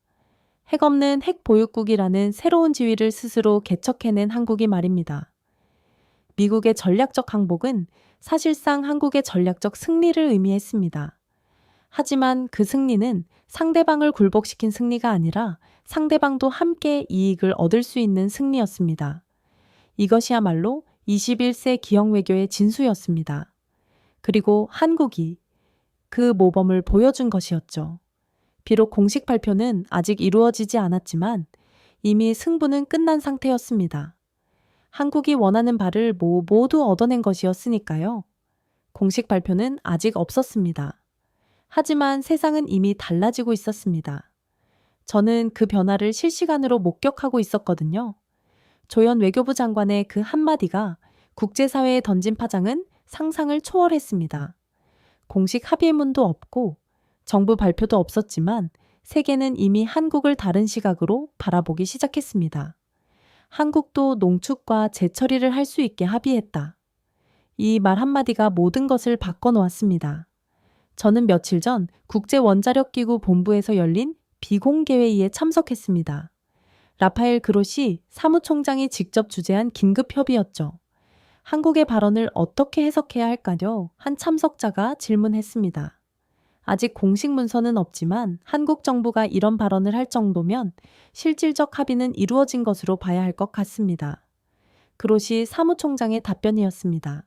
핵 없는 핵 보유국이라는 새로운 지위를 스스로 개척해낸 한국이 말입니다. 미국의 전략적 항복은 사실상 한국의 전략적 승리를 의미했습니다. 하지만 그 승리는 상대방을 굴복시킨 승리가 아니라 상대방도 함께 이익을 얻을 수 있는 승리였습니다. 이것이야말로 21세 기형 외교의 진수였습니다. 그리고 한국이 그 모범을 보여준 것이었죠. 비록 공식 발표는 아직 이루어지지 않았지만 이미 승부는 끝난 상태였습니다. 한국이 원하는 바를 모두 얻어낸 것이었으니까요. 공식 발표는 아직 없었습니다. 하지만 세상은 이미 달라지고 있었습니다. 저는 그 변화를 실시간으로 목격하고 있었거든요. 조현 외교부 장관의 그 한마디가 국제사회에 던진 파장은 상상을 초월했습니다. 공식 합의문도 없고 정부 발표도 없었지만 세계는 이미 한국을 다른 시각으로 바라보기 시작했습니다. 한국도 농축과 재처리를 할 수 있게 합의했다. 이 말 한마디가 모든 것을 바꿔놓았습니다. 저는 며칠 전 국제원자력기구 본부에서 열린 비공개 회의에 참석했습니다. 라파엘 그로시 사무총장이 직접 주재한 긴급 협의였죠. 한국의 발언을 어떻게 해석해야 할까요? 한 참석자가 질문했습니다. 아직 공식 문서는 없지만 한국 정부가 이런 발언을 할 정도면 실질적 합의는 이루어진 것으로 봐야 할 것 같습니다. 그로시 사무총장의 답변이었습니다.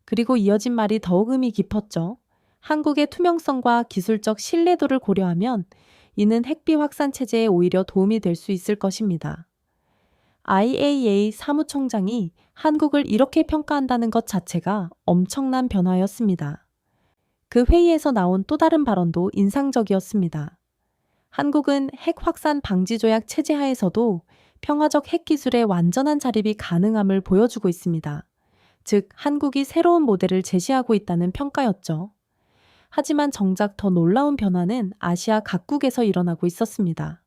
그리고 이어진 말이 더욱 의미 깊었죠. 한국의 투명성과 기술적 신뢰도를 고려하면 이는 핵비 확산 체제에 오히려 도움이 될 수 있을 것입니다. IAEA 사무총장이 한국을 이렇게 평가한다는 것 자체가 엄청난 변화였습니다. 그 회의에서 나온 또 다른 발언도 인상적이었습니다. 한국은 핵 확산 방지 조약 체제 하에서도 평화적 핵 기술의 완전한 자립이 가능함을 보여주고 있습니다. 즉, 한국이 새로운 모델을 제시하고 있다는 평가였죠. 하지만 정작 더 놀라운 변화는 아시아 각국에서 일어나고 있었습니다.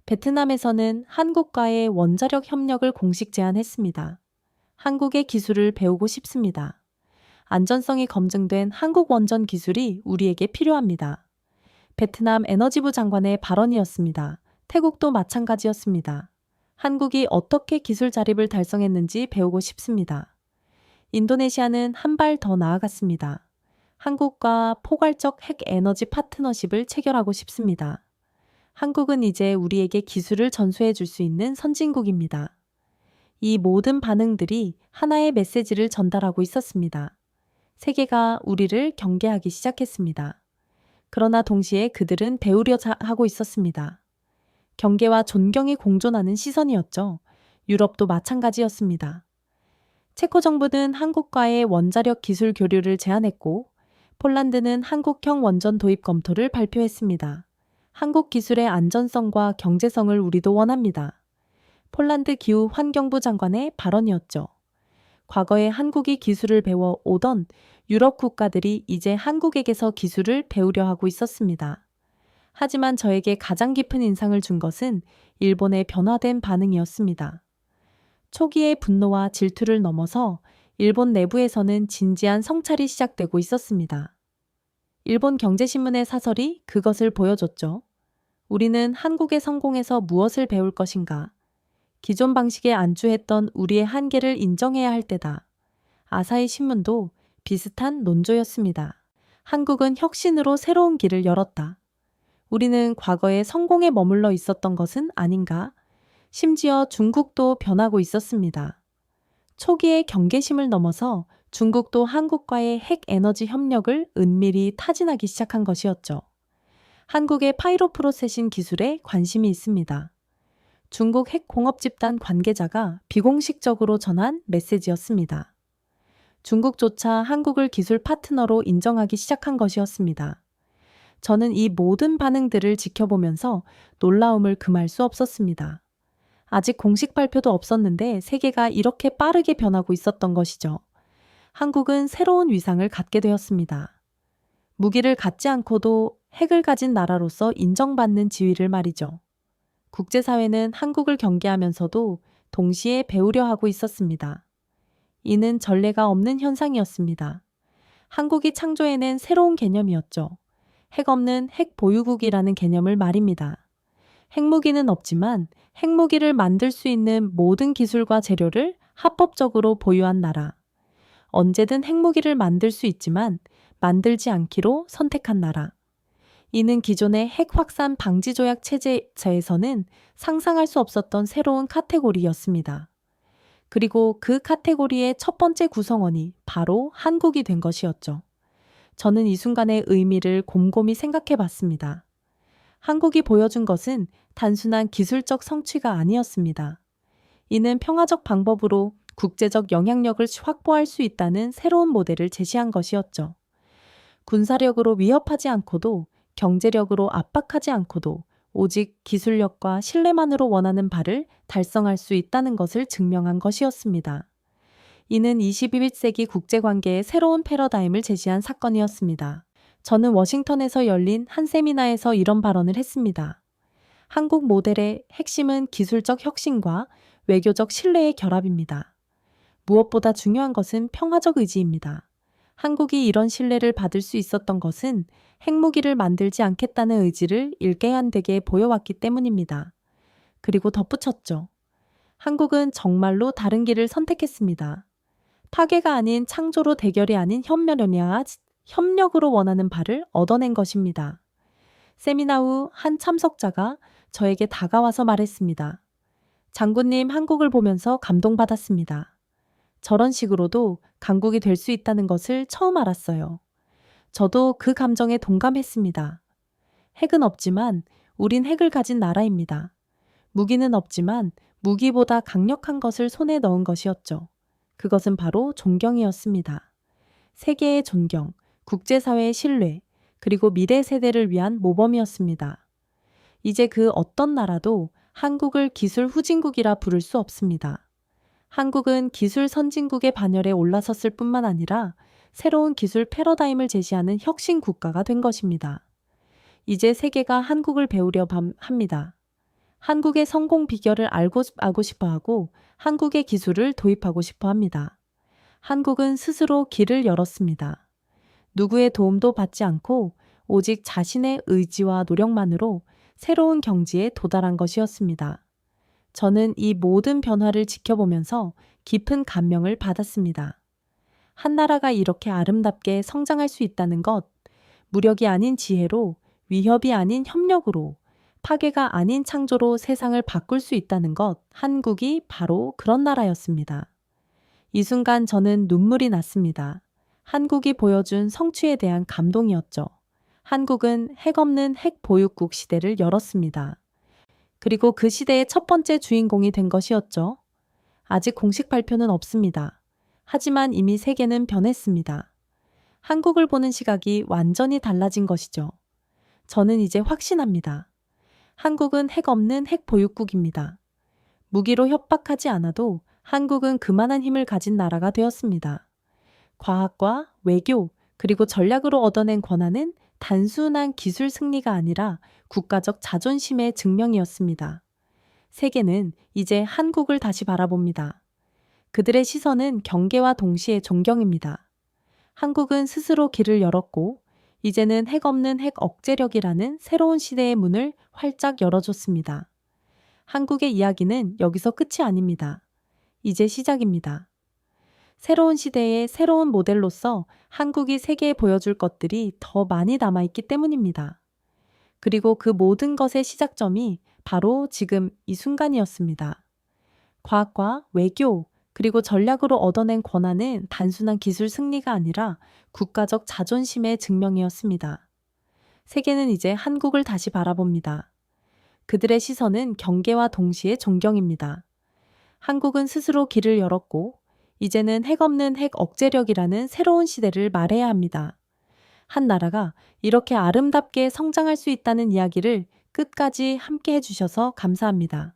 베트남에서는 한국과의 원자력 협력을 공식 제안했습니다. 한국의 기술을 배우고 싶습니다. 안전성이 검증된 한국 원전 기술이 우리에게 필요합니다. 베트남 에너지부 장관의 발언이었습니다. 태국도 마찬가지였습니다. 한국이 어떻게 기술 자립을 달성했는지 배우고 싶습니다. 인도네시아는 한 발 더 나아갔습니다. 한국과 포괄적 핵 에너지 파트너십을 체결하고 싶습니다. 한국은 이제 우리에게 기술을 전수해 줄 수 있는 선진국입니다. 이 모든 반응들이 하나의 메시지를 전달하고 있었습니다. 세계가 우리를 경계하기 시작했습니다. 그러나 동시에 그들은 배우려 하고 있었습니다. 경계와 존경이 공존하는 시선이었죠. 유럽도 마찬가지였습니다. 체코 정부는 한국과의 원자력 기술 교류를 제안했고, 폴란드는 한국형 원전 도입 검토를 발표했습니다. 한국 기술의 안전성과 경제성을 우리도 원합니다. 폴란드 기후환경부 장관의 발언이었죠. 과거에 한국이 기술을 배워 오던 유럽 국가들이 이제 한국에게서 기술을 배우려 하고 있었습니다. 하지만 저에게 가장 깊은 인상을 준 것은 일본의 변화된 반응이었습니다. 초기의 분노와 질투를 넘어서 일본 내부에서는 진지한 성찰이 시작되고 있었습니다. 일본 경제신문의 사설이 그것을 보여줬죠. 우리는 한국의 성공에서 무엇을 배울 것인가? 기존 방식에 안주했던 우리의 한계를 인정해야 할 때다. 아사히 신문도 비슷한 논조였습니다. 한국은 혁신으로 새로운 길을 열었다. 우리는 과거의 성공에 머물러 있었던 것은 아닌가? 심지어 중국도 변하고 있었습니다. 초기의 경계심을 넘어서 중국도 한국과의 핵 에너지 협력을 은밀히 타진하기 시작한 것이었죠. 한국의 파이로 프로세싱 기술에 관심이 있습니다. 중국 핵공업 집단 관계자가 비공식적으로 전한 메시지였습니다. 중국조차 한국을 기술 파트너로 인정하기 시작한 것이었습니다. 저는 이 모든 반응들을 지켜보면서 놀라움을 금할 수 없었습니다. 아직 공식 발표도 없었는데 세계가 이렇게 빠르게 변하고 있었던 것이죠. 한국은 새로운 위상을 갖게 되었습니다. 무기를 갖지 않고도 핵을 가진 나라로서 인정받는 지위를 말이죠. 국제사회는 한국을 경계하면서도 동시에 배우려 하고 있었습니다. 이는 전례가 없는 현상이었습니다. 한국이 창조해낸 새로운 개념이었죠. 핵 없는 핵 보유국이라는 개념을 말입니다. 핵무기는 없지만 핵무기를 만들 수 있는 모든 기술과 재료를 합법적으로 보유한 나라. 언제든 핵무기를 만들 수 있지만 만들지 않기로 선택한 나라. 이는 기존의 핵 확산 방지 조약 체제에서는 상상할 수 없었던 새로운 카테고리였습니다. 그리고 그 카테고리의 첫 번째 구성원이 바로 한국이 된 것이었죠. 저는 이 순간의 의미를 곰곰이 생각해 봤습니다. 한국이 보여준 것은 단순한 기술적 성취가 아니었습니다. 이는 평화적 방법으로 국제적 영향력을 확보할 수 있다는 새로운 모델을 제시한 것이었죠. 군사력으로 위협하지 않고도 경제력으로 압박하지 않고도 오직 기술력과 신뢰만으로 원하는 바를 달성할 수 있다는 것을 증명한 것이었습니다. 이는 21세기 국제관계의 새로운 패러다임을 제시한 사건이었습니다. 저는 워싱턴에서 열린 한 세미나에서 이런 발언을 했습니다. 한국 모델의 핵심은 기술적 혁신과 외교적 신뢰의 결합입니다. 무엇보다 중요한 것은 평화적 의지입니다. 한국이 이런 신뢰를 받을 수 있었던 것은 핵무기를 만들지 않겠다는 의지를 일개한되게 보여왔기 때문입니다. 그리고 덧붙였죠. 한국은 정말로 다른 길을 선택했습니다. 파괴가 아닌 창조로 대결이 아닌 협력으로 원하는 바를 얻어낸 것입니다. 세미나 후 한 참석자가 저에게 다가와서 말했습니다. 장군님 한국을 보면서 감동받았습니다. 저런 식으로도 강국이 될 수 있다는 것을 처음 알았어요. 저도 그 감정에 동감했습니다. 핵은 없지만 우린 핵을 가진 나라입니다. 무기는 없지만 무기보다 강력한 것을 손에 넣은 것이었죠. 그것은 바로 존경이었습니다. 세계의 존경, 국제사회의 신뢰, 그리고 미래 세대를 위한 모범이었습니다. 이제 그 어떤 나라도 한국을 기술 후진국이라 부를 수 없습니다. 한국은 기술 선진국의 반열에 올라섰을 뿐만 아니라 새로운 기술 패러다임을 제시하는 혁신 국가가 된 것입니다. 이제 세계가 한국을 배우려 합니다. 한국의 성공 비결을 알고 싶어 하고 한국의 기술을 도입하고 싶어 합니다. 한국은 스스로 길을 열었습니다. 누구의 도움도 받지 않고 오직 자신의 의지와 노력만으로 새로운 경지에 도달한 것이었습니다. 저는 이 모든 변화를 지켜보면서 깊은 감명을 받았습니다. 한 나라가 이렇게 아름답게 성장할 수 있다는 것, 무력이 아닌 지혜로, 위협이 아닌 협력으로, 파괴가 아닌 창조로 세상을 바꿀 수 있다는 것, 한국이 바로 그런 나라였습니다. 이 순간 저는 눈물이 났습니다. 한국이 보여준 성취에 대한 감동이었죠. 한국은 핵 없는 핵 보유국 시대를 열었습니다. 그리고 그 시대의 첫 번째 주인공이 된 것이었죠. 아직 공식 발표는 없습니다. 하지만 이미 세계는 변했습니다. 한국을 보는 시각이 완전히 달라진 것이죠. 저는 이제 확신합니다. 한국은 핵 없는 핵 보유국입니다. 무기로 협박하지 않아도 한국은 그만한 힘을 가진 나라가 되었습니다. 과학과 외교 그리고 전략으로 얻어낸 권한은 단순한 기술 승리가 아니라 국가적 자존심의 증명이었습니다. 세계는 이제 한국을 다시 바라봅니다. 그들의 시선은 경계와 동시에 존경입니다. 한국은 스스로 길을 열었고 이제는 핵 없는 핵 억제력이라는 새로운 시대의 문을 활짝 열어줬습니다. 한국의 이야기는 여기서 끝이 아닙니다. 이제 시작입니다. 새로운 시대의 새로운 모델로서 한국이 세계에 보여줄 것들이 더 많이 남아있기 때문입니다. 그리고 그 모든 것의 시작점이 바로 지금 이 순간이었습니다. 과학과 외교, 그리고 전략으로 얻어낸 권한은 단순한 기술 승리가 아니라 국가적 자존심의 증명이었습니다. 세계는 이제 한국을 다시 바라봅니다. 그들의 시선은 경계와 동시에 존경입니다. 한국은 스스로 길을 열었고 이제는 핵 없는 핵 억제력이라는 새로운 시대를 말해야 합니다. 한 나라가 이렇게 아름답게 성장할 수 있다는 이야기를 끝까지 함께 해주셔서 감사합니다.